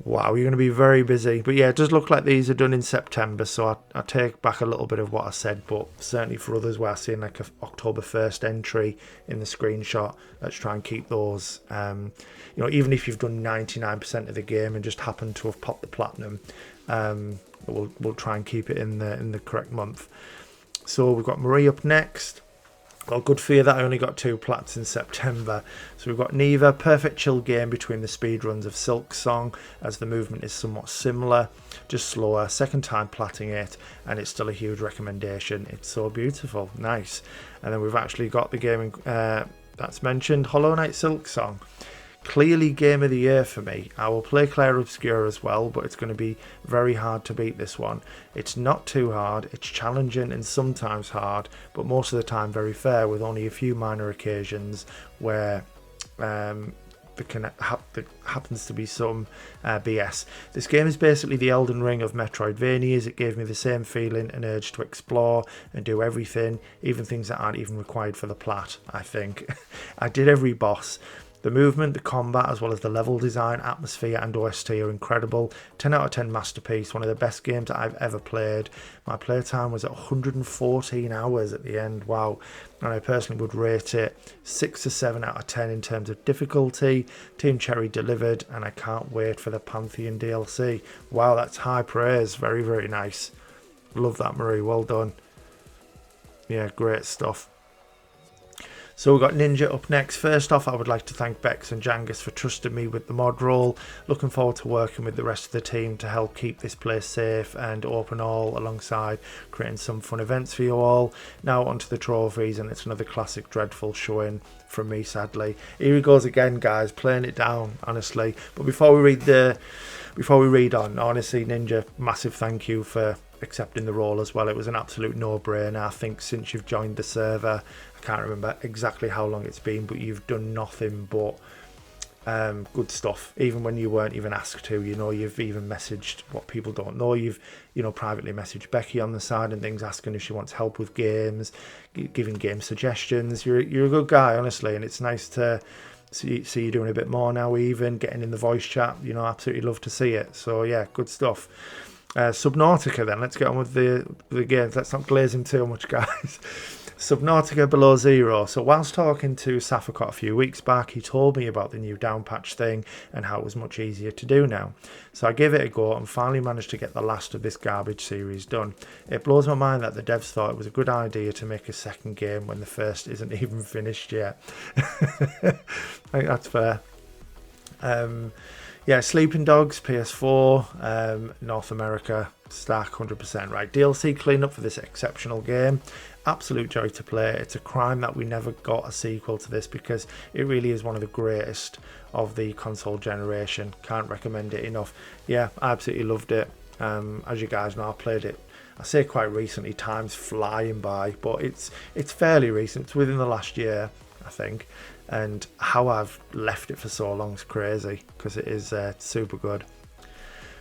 you're going to be very busy. But yeah, it does look like these are done in September, so I take back a little bit of what I said, but certainly for others where I see like a October 1st entry in the screenshot, let's try and keep those. Even if you've done 99% of the game and just happen to have popped the platinum, we'll try and keep it in the correct month. So we've got Marie up next. Well, good for you that I only got 2 plats in September. So we've got Neva, perfect chill game between the speedruns of Silk Song, as the movement is somewhat similar, just slower. Second time platting it, and it's still a huge recommendation. It's so beautiful, nice. And then we've actually got the game that's mentioned, Hollow Knight Silk Song. Clearly game of the year for me. I will play Clair Obscure as well, but it's going to be very hard to beat this one. It's not too hard, it's challenging and sometimes hard, but most of the time very fair, with only a few minor occasions where there happens to be some BS. This game is basically the Elden Ring of Metroidvanias. It gave me the same feeling and urge to explore and do everything, even things that aren't even required for the plat, I think. I did every boss. The movement, the combat, as well as the level design, atmosphere and OST are incredible. 10 out of 10 masterpiece, one of the best games that I've ever played. My playtime was at 114 hours at the end, wow. And I personally would rate it 6 to 7 out of 10 in terms of difficulty. Team Cherry delivered, and I can't wait for the Pantheon DLC. Wow, that's high praise, very, very nice. Love that, Marie, well done. Yeah, great stuff. So we've got Ninja up next. First off, I would like to thank Bex and Jangus for trusting me with the mod role. Looking forward to working with the rest of the team to help keep this place safe and open all, alongside creating some fun events for you all. Now onto the trophies, and it's another classic dreadful showing from me, sadly. Here he goes again, guys, playing it down, honestly. But before we read on, honestly, Ninja, massive thank you for accepting the role as well. It was an absolute no-brainer. I think since you've joined the server, I can't remember exactly how long it's been, but you've done nothing but good stuff, even when you weren't even asked to. You've even messaged what people don't know. You've privately messaged Becky on the side and things, asking if she wants help with games, giving game suggestions. You're a good guy, honestly, and it's nice to see you doing a bit more now, even getting in the voice chat. Absolutely love to see it. So yeah, good stuff. Subnautica then, let's get on with the games. Let's not glaze him too much, guys. Subnautica Below Zero. So whilst talking to Safakot a few weeks back, he told me about the new down patch thing and how it was much easier to do now. So I gave it a go and finally managed to get the last of this garbage series done. It blows my mind that the devs thought it was a good idea to make a second game when the first isn't even finished yet. I think that's fair. Yeah, Sleeping Dogs, PS4, North America, stack 100%. Right, DLC cleanup for this exceptional game. Absolute joy to play. It's a crime that we never got a sequel to this, because it really is one of the greatest of the console generation. Can't recommend it enough. Yeah, I absolutely loved it. As you guys know, I played it, I say quite recently, time's flying by, but it's fairly recent. It's within the last year, I think. And how I've left it for so long is crazy, because it is super good.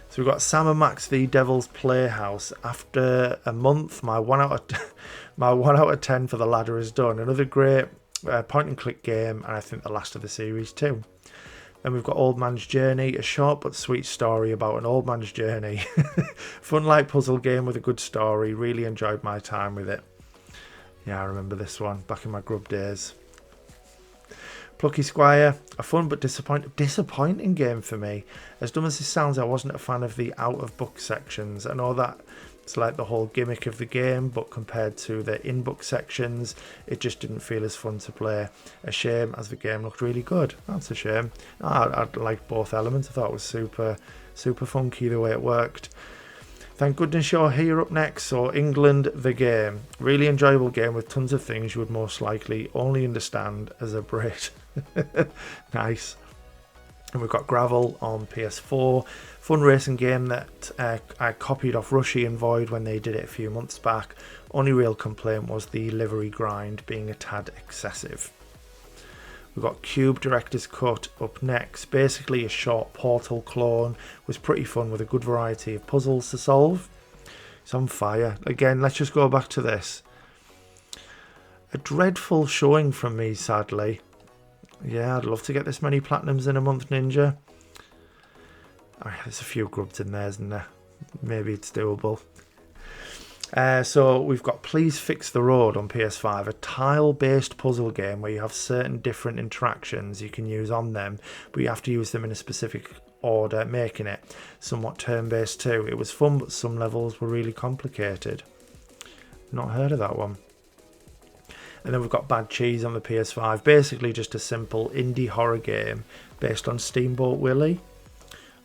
So we've got Sam and Max, the Devil's Playhouse. After a month, my 1 out of 10 for the ladder is done. Another great point and click game, and I think the last of the series too. Then we've got Old Man's Journey, a short but sweet story about an old man's journey. Fun light puzzle game with a good story. Really enjoyed my time with it. Yeah, I remember this one back in my grub days. Plucky Squire, a fun but disappointing game for me. As dumb as this sounds, I wasn't a fan of the out-of-book sections. I know that it's like the whole gimmick of the game, but compared to the in-book sections, it just didn't feel as fun to play. A shame, as the game looked really good. That's a shame. I liked both elements. I thought it was super funky the way it worked. Thank goodness you're here up next. So England, the game. Really enjoyable game with tons of things you would most likely only understand as a Brit. Nice. And we've got Gravel on PS4. Fun racing game that I copied off Rushy and Void when they did it a few months back. Only real complaint was the livery grind being a tad excessive. We've got Cube Director's Cut up next. Basically a short Portal clone. Was pretty fun with a good variety of puzzles to solve. It's on fire. Again, let's just go back to this. A dreadful showing from me, sadly. Yeah, I'd love to get this many platinums in a month, Ninja. Oh, there's a few grubs in there, isn't there? Maybe it's doable. So we've got Please Fix the Road on PS5, a tile-based puzzle game where you have certain different interactions you can use on them, but you have to use them in a specific order, making it somewhat turn-based too. It was fun, but some levels were really complicated. Not heard of that one. And then we've got Bad Cheese on the PS5, basically just a simple indie horror game based on Steamboat Willie.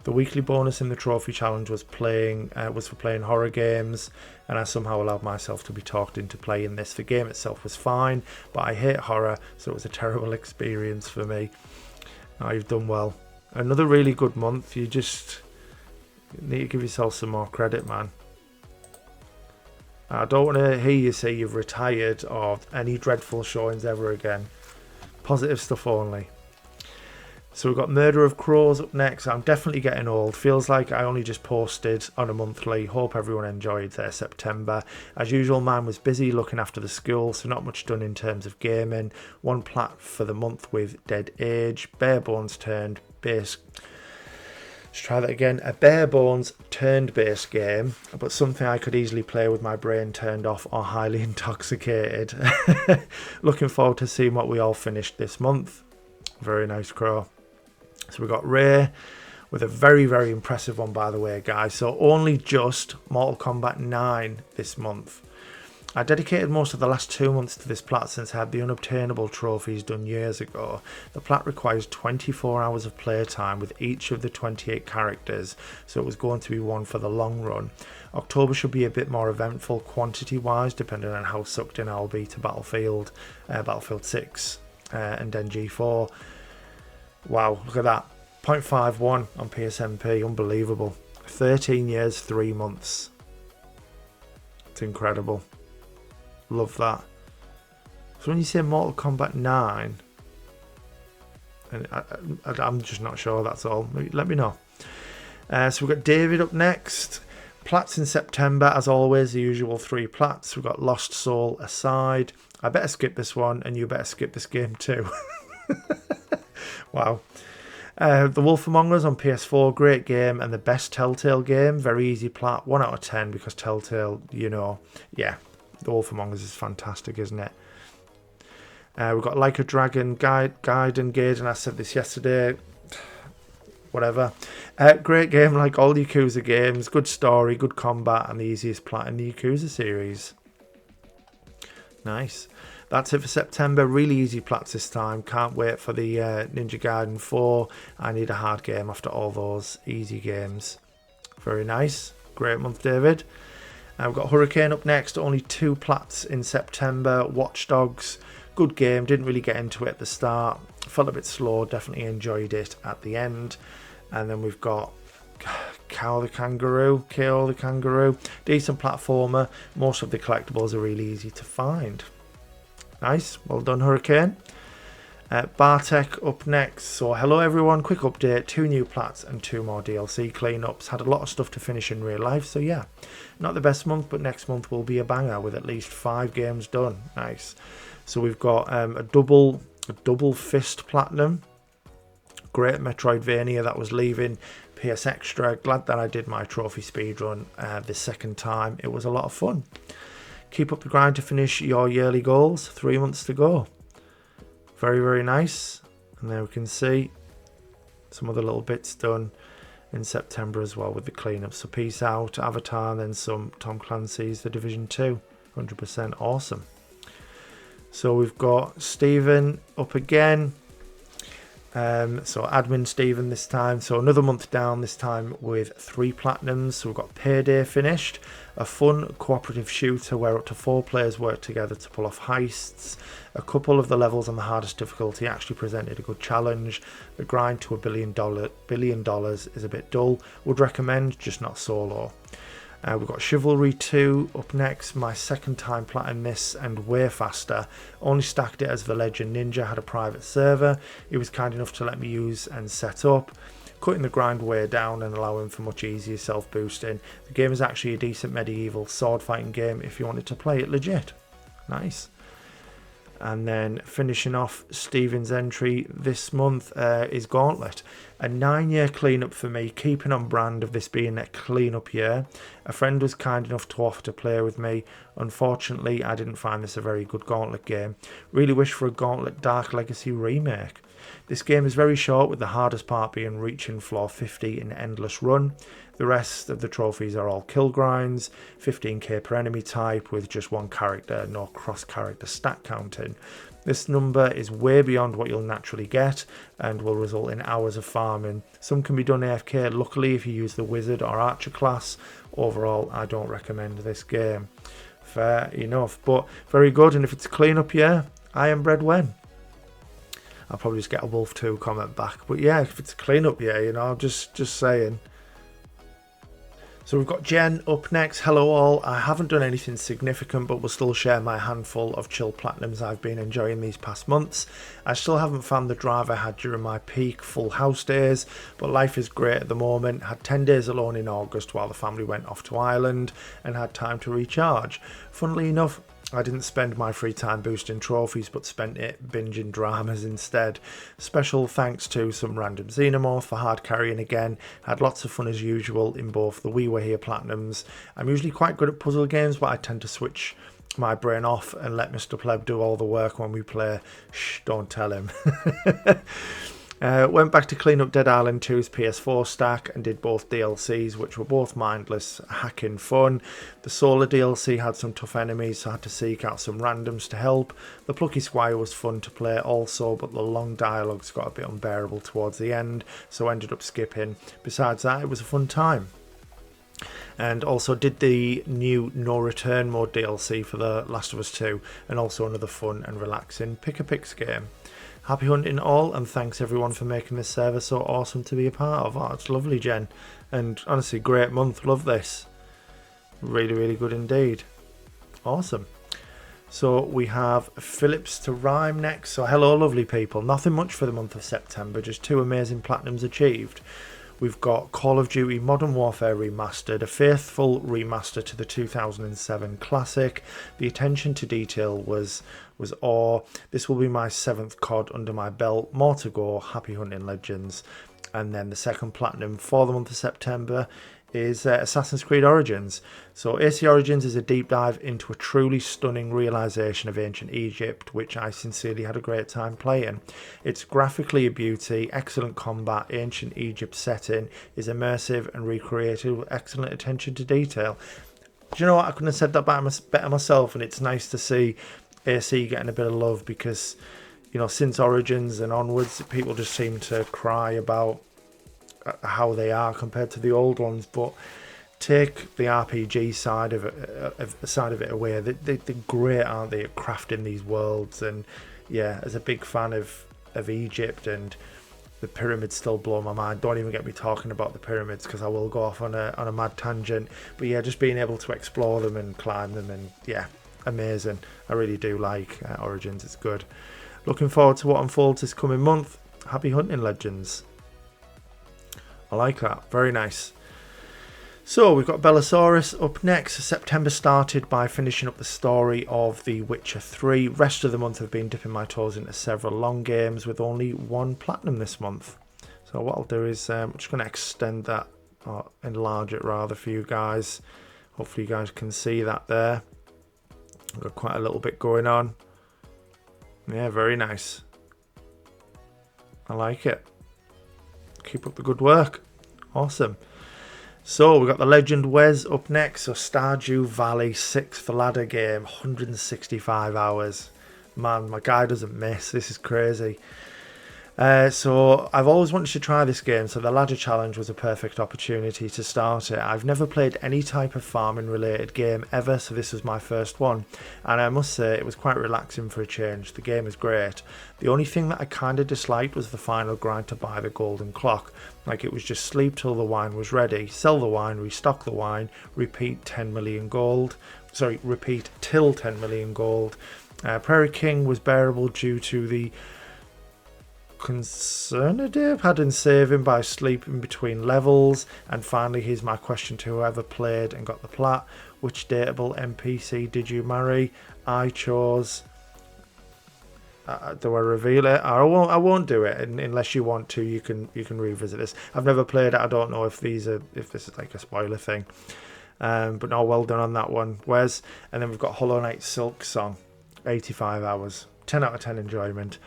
The weekly bonus in the trophy challenge was for playing horror games, and I somehow allowed myself to be talked into playing this. The game itself was fine, but I hate horror, so it was a terrible experience for me. Oh, you've done well. Another really good month. You just need to give yourself some more credit, man. I don't want to hear you say you've retired or any dreadful showings ever again. Positive stuff only. So we've got Murder of Crows up next. I'm definitely getting old. Feels like I only just posted on a monthly. Hope everyone enjoyed their September. As usual, mine was busy looking after the school, so not much done in terms of gaming. One plat for the month with Dead Age. Bare Bones turned base. Let's try that again. A bare bones turned based game, but something I could easily play with my brain turned off or highly intoxicated. Looking forward to seeing what we all finished this month. Very nice, Crow. So we got Ray with a very, very impressive one, by the way, guys. So only just Mortal Kombat 9 this month. I dedicated most of the last 2 months to this plat since I had the unobtainable trophies done years ago. The plat requires 24 hours of playtime with each of the 28 characters, so it was going to be one for the long run. October should be a bit more eventful quantity-wise, depending on how sucked in I'll be to Battlefield 6 and then G4. Wow, look at that. 0.51 on PSMP, unbelievable. 13 years, 3 months. It's incredible. Love that. So when you say Mortal Kombat 9, and I'm just not sure, that's all. Let me know. So we've got David up next. Plats in September, as always, the usual 3 plats. We've got Lost Soul aside. I better skip this one, and you better skip this game too. Wow. The Wolf Among Us on PS4, great game, and the best Telltale game. Very easy plat, 1 out of 10, because Telltale, you know, yeah. The Wolf Among Us is fantastic, isn't it? We've got Like a Dragon, Gaiden Gage, and I said this yesterday. Whatever. Great game, like all the Yakuza games. Good story, good combat, and the easiest plat in the Yakuza series. Nice. That's it for September. Really easy plats this time. Can't wait for the Ninja Gaiden 4. I need a hard game after all those easy games. Very nice. Great month, David. We've got Hurricane up next. Only 2 plats in September. Watch Dogs. Good game. Didn't really get into it at the start. Felt a bit slow. Definitely enjoyed it at the end. And then we've got KO the Kangaroo. Decent platformer. Most of the collectibles are really easy to find. Nice. Well done, Hurricane. Bartek up next. So hello everyone, quick update, 2 new plats and 2 more DLC cleanups. Had a lot of stuff to finish in real life, so yeah, not the best month, but next month will be a banger with at least 5 games done. Nice. So we've got a double fist platinum. Great Metroidvania that was leaving PS Extra. Glad that I did my trophy speedrun the second time. It was a lot of fun. Keep up the grind to finish your yearly goals. 3 months to go. Very, very nice. And there we can see some other little bits done in September as well with the cleanup. So peace out, Avatar, and then some Tom Clancy's The Division 2. 100% awesome. So we've got Stephen up again. So admin Stephen this time. So another month down, this time with 3 platinums. So we've got Payday finished, a fun cooperative shooter where up to 4 players work together to pull off heists. A couple of the levels on the hardest difficulty actually presented a good challenge. The grind to $1 billion is a bit dull. Would recommend, just not solo. We've got Chivalry 2 up next, my second time platinum this and way faster. Only stacked it as the Legend Ninja had a private server. He was kind enough to let me use and set up, cutting the grind way down and allowing for much easier self-boosting. The game is actually a decent medieval sword fighting game if you wanted to play it legit. Nice. And then finishing off Stephen's entry this month is Gauntlet. A 9-year cleanup for me, keeping on brand of this being a cleanup year. A friend was kind enough to offer to play with me. Unfortunately, I didn't find this a very good Gauntlet game. Really wish for a Gauntlet Dark Legacy remake. This game is very short, with the hardest part being reaching floor 50 in Endless Run. The rest of the trophies are all kill grinds, 15k per enemy type with just 1 character, no cross-character stat counting. This number is way beyond what you'll naturally get and will result in hours of farming. Some can be done AFK, luckily if you use the wizard or archer class. Overall, I don't recommend this game. Fair enough, but very good, and if it's a clean-up year, I am bred when. I'll probably just get a Wolf 2 comment back, but yeah, if it's a clean-up year, you know, just saying. So we've got Jen up next. Hello all. I haven't done anything significant, but will still share my handful of chill platinums I've been enjoying these past months. I still haven't found the drive I had during my peak full house days, but life is great at the moment. Had 10 days alone in August while the family went off to Ireland and had time to recharge. Funnily enough, I didn't spend my free time boosting trophies, but spent it binging dramas instead. Special thanks to some random Xenomorph for hard carrying again. Had lots of fun as usual in both the We Were Here Platinums. I'm usually quite good at puzzle games, but I tend to switch my brain off and let Mr. Pleb do all the work when we play. Shh, don't tell him. Went back to clean up Dead Island 2's PS4 stack and did both DLCs, which were both mindless hacking fun. The Solar DLC had some tough enemies, so I had to seek out some randoms to help. The Plucky Squire was fun to play also, but the long dialogues got a bit unbearable towards the end, so ended up skipping. Besides that, it was a fun time. And also did the new No Return Mode DLC for The Last of Us 2, and also another fun and relaxing Pick-a-Picks game. Happy hunting all, and thanks everyone for making this server so awesome to be a part of. Oh, it's lovely, Jen. And honestly, great month. Love this. Really, really good indeed. Awesome. So we have Phillips to Rhyme next. So hello, lovely people. Nothing much for the month of September, just 2 amazing platinums achieved. We've got Call of Duty Modern Warfare Remastered, a faithful remaster to the 2007 classic. The attention to detail was awe. This will be my 7th COD under my belt. More to go. Happy hunting, legends. And then the second platinum for the month of September is Assassin's Creed Origins. So AC Origins is a deep dive into a truly stunning realisation of ancient Egypt, which I sincerely had a great time playing. It's graphically a beauty, excellent combat, ancient Egypt setting is immersive and recreated with excellent attention to detail. Do you know what? I couldn't have said that better myself, and it's nice to see AC getting a bit of love because, you know, since Origins and onwards, people just seem to cry about how they are compared to the old ones, but take the RPG side of it away. They're great, aren't they, at crafting these worlds? And yeah, as a big fan of Egypt, and the pyramids still blow my mind. Don't even get me talking about the pyramids, because I will go off on a mad tangent. But yeah, just being able to explore them and climb them, and yeah, amazing. I really do like Origins. It's good. Looking forward to what unfolds this coming month. Happy hunting, legends. I like that. Very nice. So we've got Bellasaurus up next. September started by finishing up the story of The Witcher 3. Rest of the month I've been dipping my toes into several long games with only 1 platinum this month. So what I'll do is I'm just going to extend that, or enlarge it rather, for you guys. Hopefully you guys can see that there. I've got quite a little bit going on. Yeah, very nice. I like it. Keep up the good work. Awesome. So we've got the Legend Wes up next. So Stardew Valley 6th ladder game, 165 hours. Man, my guy doesn't miss. This is crazy. So I've always wanted to try this game, so the ladder challenge was a perfect opportunity to start it. I've never played any type of farming related game ever, so this was my first one, and I must say it was quite relaxing for a change. The game is great. The only thing that I kind of disliked was the final grind to buy the golden clock. Like, it was just sleep till the wine was ready, sell the wine, restock the wine, repeat 10 million gold. Sorry, repeat till 10 million gold. Prairie King was bearable due to the concernative had in saving by sleeping between levels. And finally, here's my question to whoever played and got the plat: which dateable NPC did you marry? I chose do I reveal it? I won't do it unless you want to. You can revisit this. I've never played it. I don't know if this is like a spoiler thing, but no, well done on that one, Wes. And then we've got Hollow Knight Silk Song, 85 hours, 10 out of 10 enjoyment.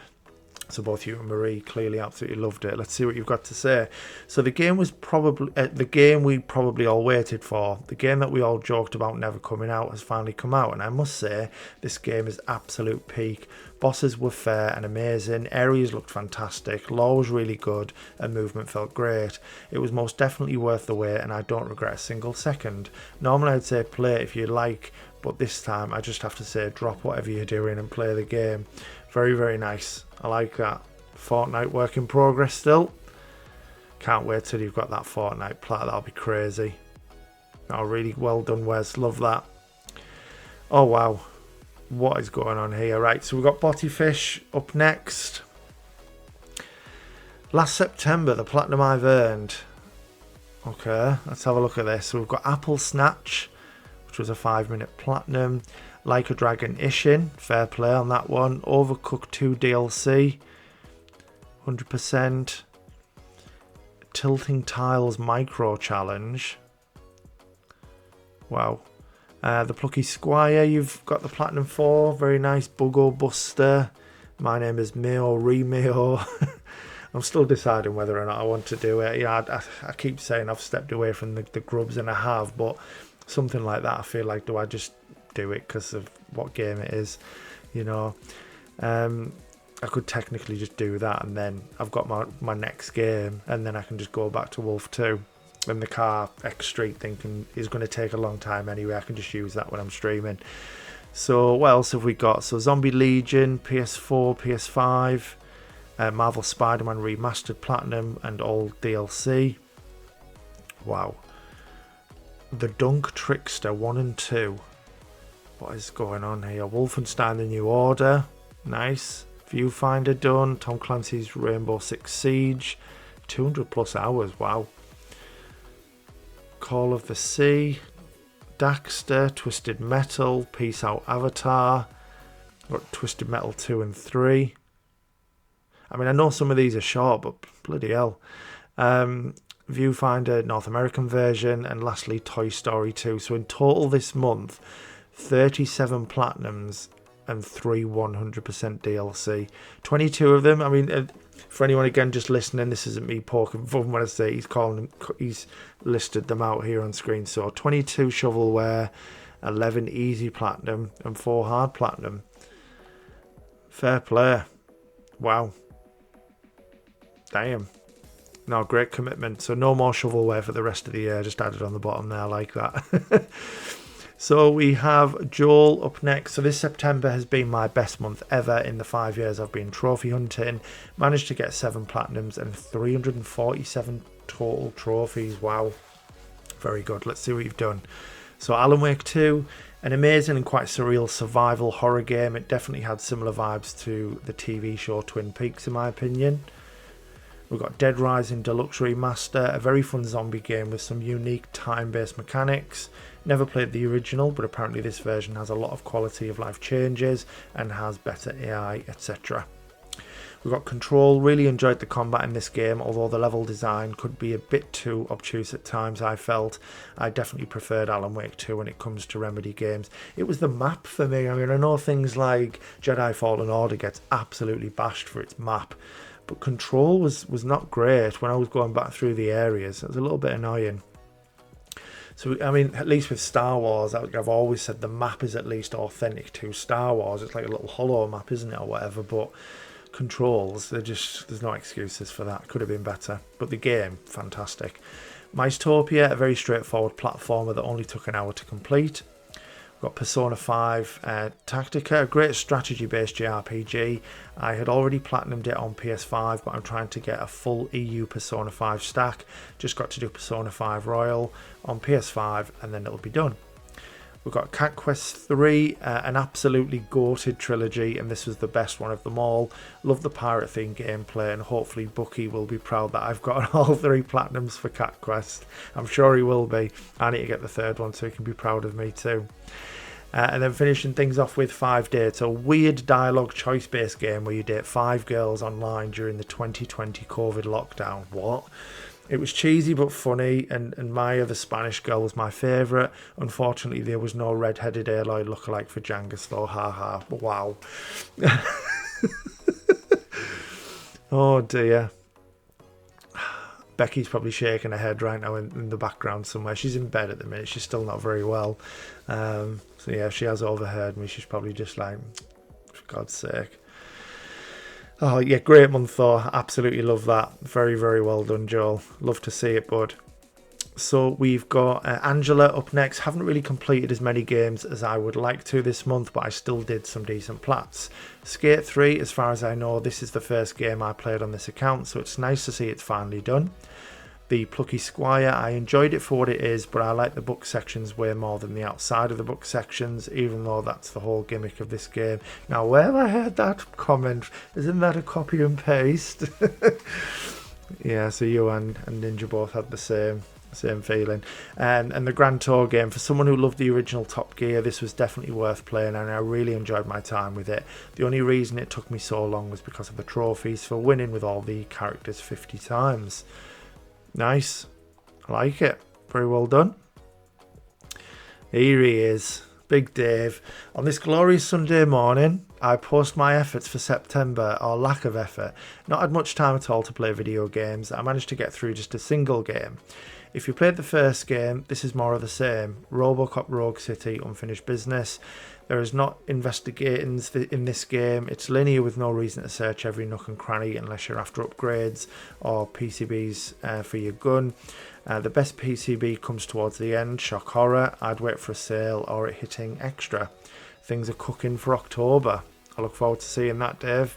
So both you and Marie clearly absolutely loved it. Let's see what you've got to say. So the game was probably the game we probably all waited for. The game that we all joked about never coming out has finally come out, and I must say this game is absolute peak. Bosses were fair and amazing. Areas looked fantastic. Lore was really good, and movement felt great. It was most definitely worth the wait, and I don't regret a single second. Normally I'd say play it if you like, but this time I just have to say drop whatever you're doing and play the game. Very, very nice. I like that. Fortnite work in progress still. Can't wait till you've got that Fortnite plat. That'll be crazy. Oh, really well done, Wes. Love that. Oh, wow. What is going on here? Right, so we've got Bottyfish up next. Last September, the platinum I've earned. Okay, let's have a look at this. So we've got Apple Snatch, which was a 5-minute platinum. Like a Dragon Ishin, fair play on that one. Overcooked 2 DLC, 100%. Tilting Tiles Micro Challenge. Wow. The Plucky Squire, you've got the Platinum 4. Very nice. Buggo Buster. My name is Meo Remeo. I'm still deciding whether or not I want to do it. Yeah, I keep saying I've stepped away from the grubs, and I have, but something like that, I feel like, do I just do it because of what game it is? You know, I could technically just do that, and then I've got my next game, and then I can just go back to Wolf 2. And the car X Street thing is going to take a long time anyway. I can just use that when I'm streaming. So what else have we got? So Zombie Legion, PS4, PS5, Marvel Spider-Man Remastered Platinum and all DLC. Wow. The Dunk Trickster 1 and 2. What is going on here? Wolfenstein The New Order. Nice. Viewfinder done. Tom Clancy's Rainbow Six Siege. 200 plus hours. Wow. Call of the Sea. Daxter. Twisted Metal. Peace Out Avatar. Got Twisted Metal 2 and 3. I mean, I know some of these are short, but bloody hell. Viewfinder North American version, and lastly Toy Story 2. So in total this month, 37 platinums and 3 100% DLC. 22 of them. I mean, for anyone again just listening, this isn't me poking fun when I say he's listed them out here on screen. So 22 shovelware, 11 easy platinum, and 4 hard platinum. Fair play. Wow. Damn. No, great commitment. So no more shovelware for the rest of the year. Just added on the bottom there like that. So we have Joel up next. So this September has been my best month ever in the 5 years I've been trophy hunting. Managed to get 7 platinums and 347 total trophies. Wow. Very good. Let's see what you've done. So Alan Wake 2, an amazing and quite surreal survival horror game. It definitely had similar vibes to the TV show Twin Peaks in my opinion. We've got Dead Rising Deluxe Remaster, a very fun zombie game with some unique time-based mechanics. Never played the original, but apparently this version has a lot of quality of life changes and has better AI, etc. We've got Control. Really enjoyed the combat in this game, although the level design could be a bit too obtuse at times, I felt. I definitely preferred Alan Wake 2 when it comes to Remedy games. It was the map for me. I mean, I know things like Jedi Fallen Order gets absolutely bashed for its map, but Control was not great when I was going back through the areas. It was a little bit annoying. So, I mean, at least with Star Wars, I've always said the map is at least authentic to Star Wars. It's like a little hollow map, isn't it, or whatever. But controls, there's no excuses for that. Could have been better. But the game, fantastic. Mystopia, a very straightforward platformer that only took an hour to complete. We've got Persona 5 Tactica, a great strategy-based JRPG. I had already platinumed it on PS5, but I'm trying to get a full EU Persona 5 stack. Just got to do Persona 5 Royal on PS5, and then it'll be done. We've got Cat Quest 3, an absolutely goated trilogy, and this was the best one of them all. Love the pirate themed gameplay, and hopefully Bucky will be proud that I've got all 3 platinums for Cat Quest. I'm sure he will be. I need to get the 3rd one so he can be proud of me too. And then finishing things off with 5 Dates, a weird dialogue choice-based game where you date 5 girls online during the 2020 COVID lockdown. What? It was cheesy but funny, and Maya, the Spanish girl, was my favourite. Unfortunately, there was no red-headed Aloy lookalike for Jangus, though. Haha. Wow. Oh, dear. Becky's probably shaking her head right now in the background somewhere. She's in bed at the minute. She's still not very well. So, yeah, she has overheard me. She's probably just like, for God's sake. Oh, yeah, great month though. Absolutely love that. Very, very well done, Joel. Love to see it, bud. So we've got Angela up next. Haven't really completed as many games as I would like to this month, but I still did some decent plats. Skate 3, as far as I know, this is the first game I played on this account, so it's nice to see it's finally done. The Plucky Squire, I enjoyed it for what it is, but I like the book sections way more than the outside of the book sections, even though that's the whole gimmick of this game. Now, where have I heard that comment? Isn't that a copy and paste? Yeah, so you and Ninja both had the same feeling. And the Grand Tour game, for someone who loved the original Top Gear, this was definitely worth playing, and I really enjoyed my time with it. The only reason it took me so long was because of the trophies for winning with all the characters 50 times. Nice. I like it. Very well done. Here he is. Big Dave. On this glorious Sunday morning, I post my efforts for September, or lack of effort. Not had much time at all to play video games. I managed to get through just a single game. If you played the first game, this is more of the same. Robocop Rogue City, unfinished business. There is not investigating in this game. It's linear with no reason to search every nook and cranny unless you're after upgrades or PCBs for your gun. The best PCB comes towards the end. Shock horror. I'd wait for a sale or it hitting extra. Things are cooking for October. I look forward to seeing that, Dave.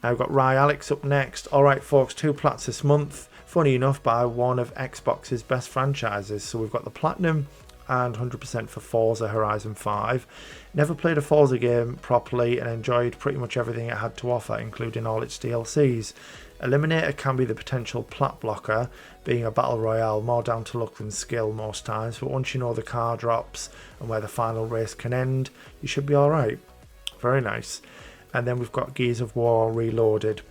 I've got Rye Alex up next. Alright folks, 2 plats this month. Funny enough, by one of Xbox's best franchises. So we've got the Platinum and 100% for Forza Horizon 5. Never played a Forza game properly and enjoyed pretty much everything it had to offer, including all its DLCs. Eliminator can be the potential plat blocker, being a battle royale more down to luck than skill most times, but once you know the car drops and where the final race can end, you should be alright. Very nice. And then we've got Gears of War Reloaded.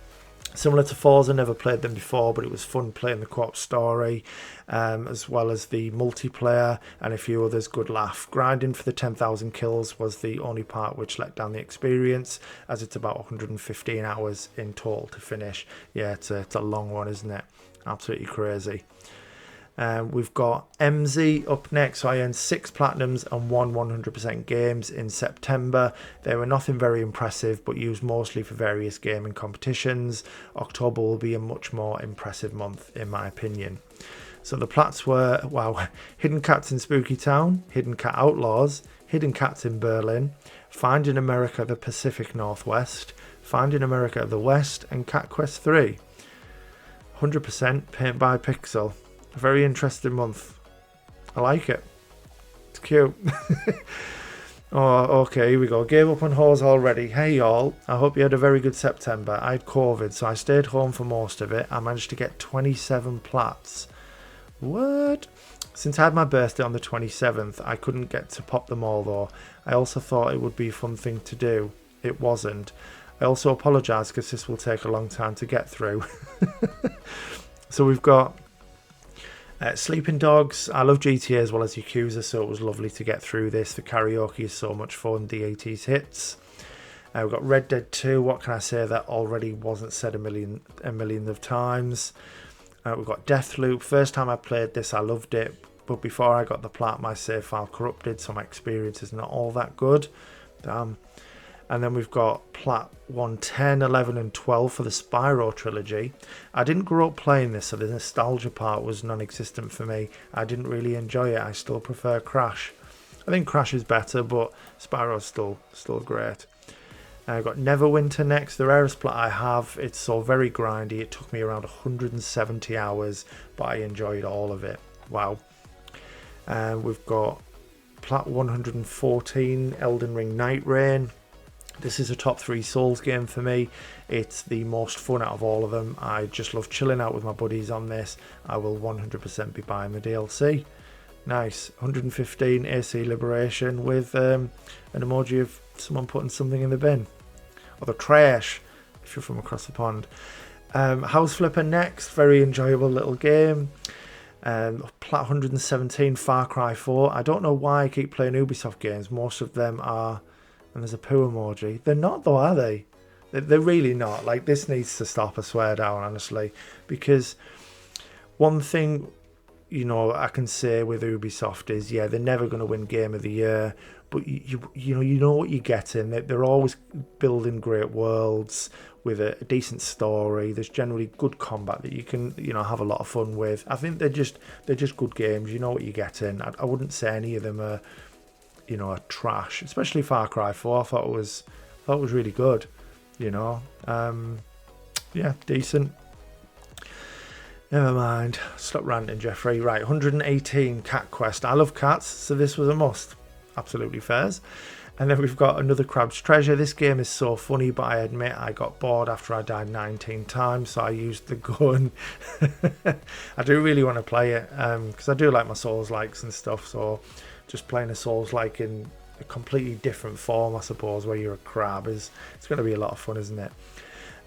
Similar to Forza, never played them before, but it was fun playing the co-op story, as well as the multiplayer and a few others. Good laugh. Grinding for the 10,000 kills was the only part which let down the experience, as it's about 115 hours in total to finish. Yeah, it's a long one, isn't it? Absolutely crazy. We've got MZ up next. So I earned 6 platinums and 1 100% games in September. They were nothing very impressive, but used mostly for various gaming competitions. October will be a much more impressive month, in my opinion. So the plats were, wow, Hidden Cats in Spooky Town, Hidden Cat Outlaws, Hidden Cats in Berlin, Finding America the Pacific Northwest, Finding America the West, and Cat Quest 3. 100% paint by pixel. A very interesting month. I like it. It's cute. Oh, okay, here we go. Gave up on hose already. Hey y'all, I hope you had a very good September. I had COVID, so I stayed home for most of it. I managed to get 27 plats. What? Since I had my birthday on the 27th, I couldn't get to pop them all though. I also thought it would be a fun thing to do. It wasn't. I also apologise because this will take a long time to get through. So we've got Sleeping Dogs. I love GTA as well as Yakuza, so it was lovely to get through this. The karaoke is so much fun. The 80s hits. We've got Red Dead 2. What can I say that already wasn't said a million of times? We've got Deathloop. First time I played this, I loved it, but before I got the plat, my save file corrupted, so my experience is not all that good. Damn. And then we've got Plat 110, 11 and 12 for the Spyro trilogy. I didn't grow up playing this, so the nostalgia part was non-existent for me. I didn't really enjoy it. I still prefer Crash. I think Crash is better, but Spyro's still great. I've got Neverwinter next, the rarest plat I have. It's so very grindy. It took me around 170 hours, but I enjoyed all of it. Wow. We've got plat 114, Elden Ring Night Rain. This is a top 3 Souls game for me. It's the most fun out of all of them. I just love chilling out with my buddies on this. I will 100% be buying the DLC. Nice. 115 AC Liberation with an emoji of someone putting something in the bin. Or the trash, if you're from across the pond. House Flipper next. Very enjoyable little game. Plat 117, Far Cry 4. I don't know why I keep playing Ubisoft games. Most of them are... And there's a poo emoji. They're not though, are they? They're really not. Like, this needs to stop, I swear down, honestly. Because one thing, you know, I can say with Ubisoft is, yeah, they're never going to win Game of the Year. But you know what you're getting. They're always building great worlds with a decent story. There's generally good combat that you can, you know, have a lot of fun with. I think they're just good games. You know what you're getting. I wouldn't say any of them are, you know, are trash. Especially Far Cry 4. I thought it was really good. You know, yeah, decent. Never mind. Stop ranting, Jeffrey. Right, 118 Cat Quest. I love cats, so this was a must. Absolutely fairs. And then we've got another Crab's Treasure. This game is so funny, but I admit I got bored after I died 19 times, so I used the gun. I do really want to play it, because I do like my Souls-likes and stuff, so just playing a Souls-like in a completely different form, I suppose, where you're a crab, it's going to be a lot of fun, isn't it?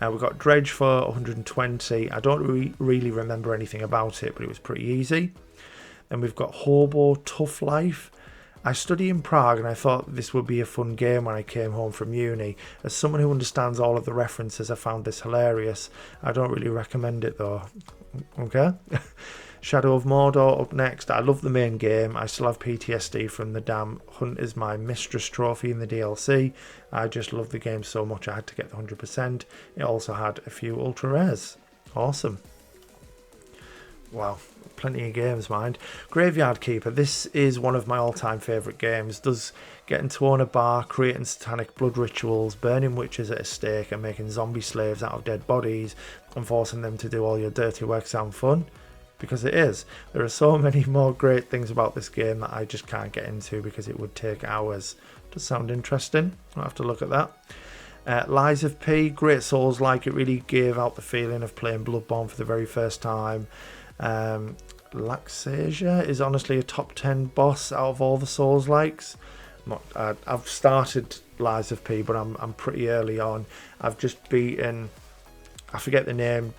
We've got Dredge for 120. I don't really remember anything about it, but it was pretty easy. Then we've got Hobo Tough Life. I study in Prague and I thought this would be a fun game when I came home from uni. As someone who understands all of the references, I found this hilarious. I don't really recommend it though. Okay? Shadow of Mordor up next. I love the main game. I still have PTSD from the damn Hunt is My Mistress trophy in the DLC. I just love the game so much I had to get the 100%. It also had a few ultra rares. Awesome. Wow, plenty of games, mind. Graveyard Keeper. This is one of my all-time favourite games. Does getting to own a bar, creating satanic blood rituals, burning witches at a stake and making zombie slaves out of dead bodies and forcing them to do all your dirty work sound fun? Because it is. There are so many more great things about this game that I just can't get into because it would take hours. Does sound interesting. I'll have to look at that. Lies of P. Great Souls-like. It really gave out the feeling of playing Bloodborne for the very first time. Laxasia is honestly a top 10 boss out of all the Souls-likes. I've started Lies of P, but I'm pretty early on. I've just beaten, I forget the name,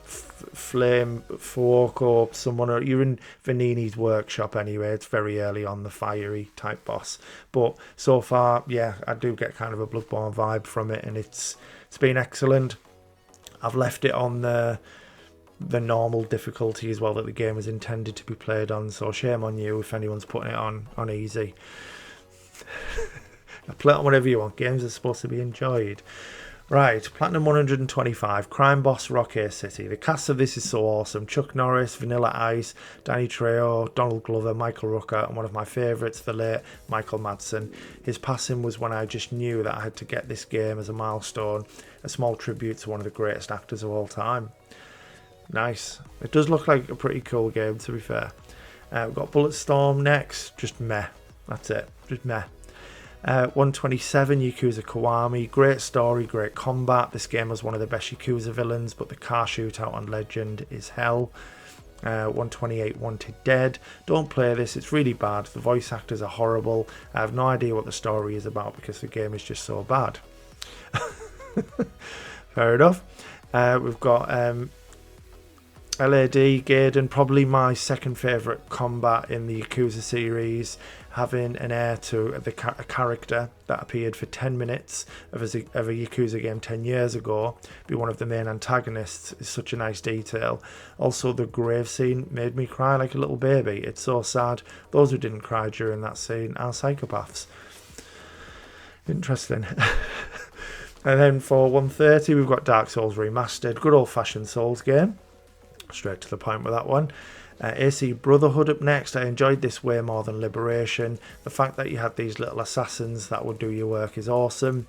Flame Fuoco, someone, or you're in Vanini's workshop anyway. It's very early on, the fiery type boss. But so far, yeah, I do get kind of a Bloodborne vibe from it, and it's been excellent. I've left it on the normal difficulty as well that the game was intended to be played on, so shame on you if anyone's putting it on easy. Play it on whatever you want. Games are supposed to be enjoyed. Right, Platinum 125, Crime Boss Rocky City. The cast of this is so awesome. Chuck Norris, Vanilla Ice, Danny Trejo, Donald Glover, Michael Rooker, and one of my favourites, the late Michael Madsen. His passing was when I just knew that I had to get this game as a milestone, a small tribute to one of the greatest actors of all time. Nice. It does look like a pretty cool game, to be fair. We've got Bulletstorm next. Just meh. That's it. Just meh. 127, Yakuza Kiwami. Great story, great combat. This game was one of the best Yakuza villains, but the car shootout on Legend is hell. 128, Wanted Dead. Don't play this, it's really bad. The voice actors are horrible. I have no idea what the story is about because the game is just so bad. Fair enough. We've got LAD, Gaiden, probably my second favourite combat in the Yakuza series, having an heir to a character that appeared for 10 minutes of a Yakuza game 10 years ago, be one of the main antagonists, is such a nice detail. Also, the grave scene made me cry like a little baby. It's so sad. Those who didn't cry during that scene are psychopaths. Interesting. And then for 130, we've got Dark Souls Remastered. Good old-fashioned Souls game. Straight to the point with that one. AC Brotherhood up next. I enjoyed this way more than Liberation. The fact that you had these little assassins that would do your work is awesome.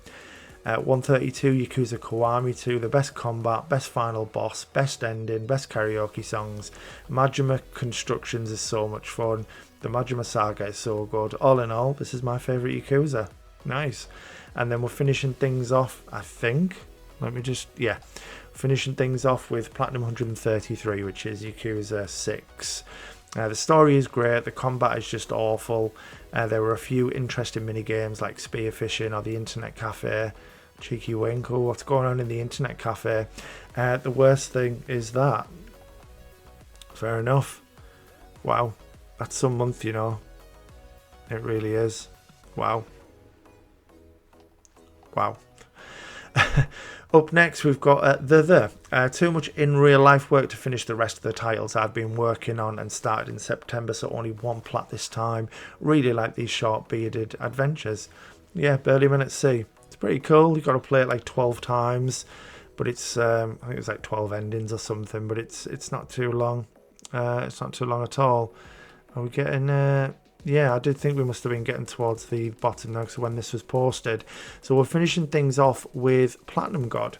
132, Yakuza Kiwami 2. The best combat, best final boss, best ending, best karaoke songs. Majima Constructions is so much fun. The Majima Saga is so good. All in all, this is my favourite Yakuza. Nice. And then we're finishing things off, I think. Finishing things off with Platinum 133, which is Yakuza 6. The story is great, the combat is just awful. There were a few interesting mini-games like spearfishing or the internet cafe. Cheeky wink, oh, what's going on in the internet cafe? The worst thing is that. Fair enough. Wow, that's some month, you know. It really is. Wow. Wow. Up next, we've got too much in real life work to finish the rest of the titles I've been working on and started in September, so only one plat this time. Really like these short bearded adventures. Yeah, Burly Men at Sea. It's pretty cool. You've got to play it like 12 times, but it's I think it's like 12 endings or something, but it's not too long. It's not too long at all. Are we getting... Yeah, I did think we must have been getting towards the bottom now, so when this was posted. So we're finishing things off with Platinum God.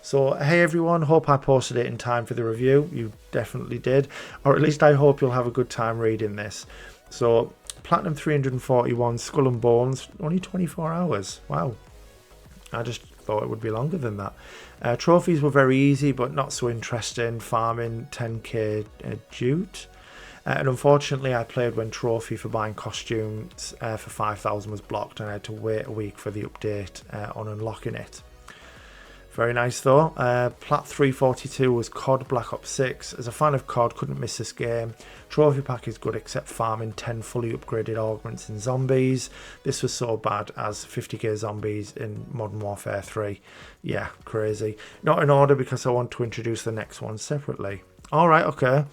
So, hey everyone, hope I posted it in time for the review. You definitely did. Or at least I hope you'll have a good time reading this. So, Platinum 341, Skull and Bones, only 24 hours. Wow. I just thought it would be longer than that. Trophies were very easy, but not so interesting. Farming 10k jute. And unfortunately, I played when trophy for buying costumes for 5,000 was blocked, and I had to wait a week for the update on unlocking it. Very nice though. Plat 342 was COD Black Ops 6. As a fan of COD, couldn't miss this game. Trophy pack is good except farming 10 fully upgraded augments in zombies. This was so bad as 50k zombies in Modern Warfare 3. Yeah, crazy. Not in order because I want to introduce the next one separately. Alright, okay.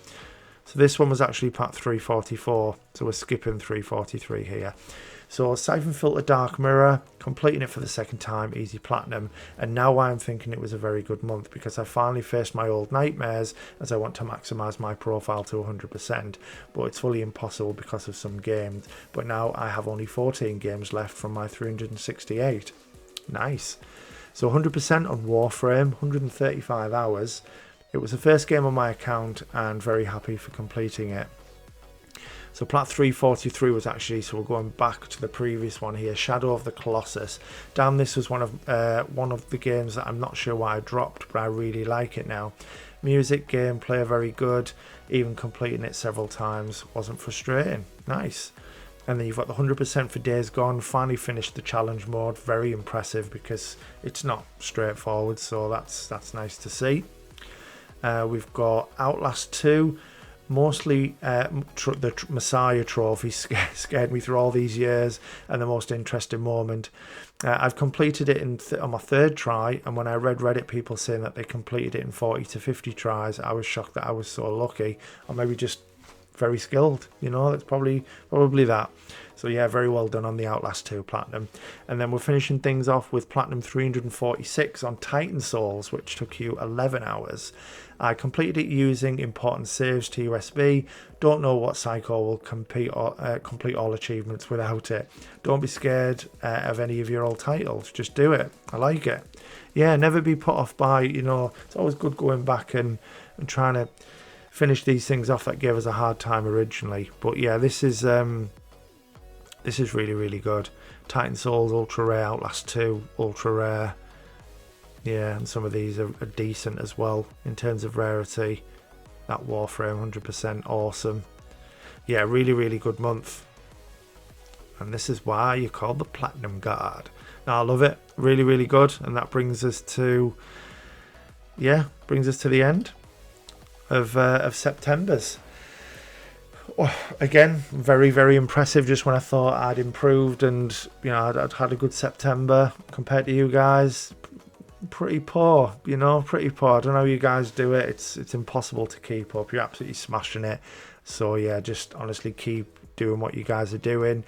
So this one was actually Pat 344, so we're skipping 343 here. So Siphon Filter Dark Mirror, completing it for the second time, easy platinum, and now I'm thinking it was a very good month because I finally faced my old nightmares as I want to maximise my profile to 100%, but it's fully impossible because of some games. But now I have only 14 games left from my 368. Nice. So 100% on Warframe, 135 hours. It was the first game on my account and very happy for completing it. So Plat 343 was actually, so we're going back to the previous one here, Shadow of the Colossus. Damn, this was one of the games that I'm not sure why I dropped, but I really like it now. Music, gameplay, very good. Even completing it several times wasn't frustrating. Nice. And then you've got the 100% for Days Gone. Finally finished the challenge mode. Very impressive because it's not straightforward, so that's nice to see. We've got Outlast 2, mostly the Messiah trophy scared me through all these years, and the most interesting moment. I've completed it on my third try, and when I read Reddit people saying that they completed it in 40 to 50 tries, I was shocked that I was so lucky, or maybe just very skilled, you know, that's probably that. So yeah, very well done on the Outlast 2 Platinum. And then we're finishing things off with Platinum 346 on Titan Souls, which took you 11 hours. I completed it using important saves to USB. Don't know what Psycho will complete all achievements without it. Don't be scared of any of your old titles. Just do it. I like it. Yeah, never be put off by, you know, it's always good going back and trying to finish these things off that gave us a hard time originally. But yeah, this is really, really good. Titan Souls, ultra rare. Outlast 2, ultra rare. Yeah, and some of these are decent as well in terms of rarity. That Warframe, 100% awesome. Yeah, really, really good month. And this is why you're called the Platinum Guard. Now, I love it. Really, really good. And that brings us to the end of September's. Oh, again, very, very impressive. Just when I thought I'd improved and, you know, I'd had a good September compared to you guys, pretty poor, you know, pretty poor. I don't know how you guys do it. It's impossible to keep up. You're absolutely smashing it. So yeah, just honestly keep doing what you guys are doing.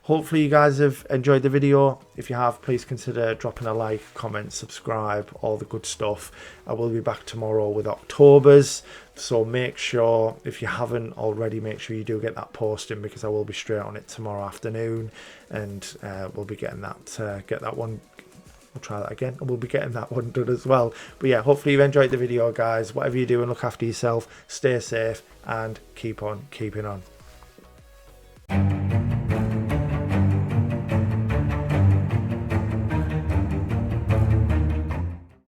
hopefully you guys have enjoyed the video. If you have, please consider dropping a like, comment, subscribe, all the good stuff. I will be back tomorrow with October's, so make sure, if you haven't already, make sure you do get that posting, because I will be straight on it tomorrow afternoon, and we'll be getting that get that one. We'll try that again, and we'll be getting that one done as well. But yeah, hopefully you've enjoyed the video, guys. Whatever you do, and look after yourself, stay safe, and keep on keeping on.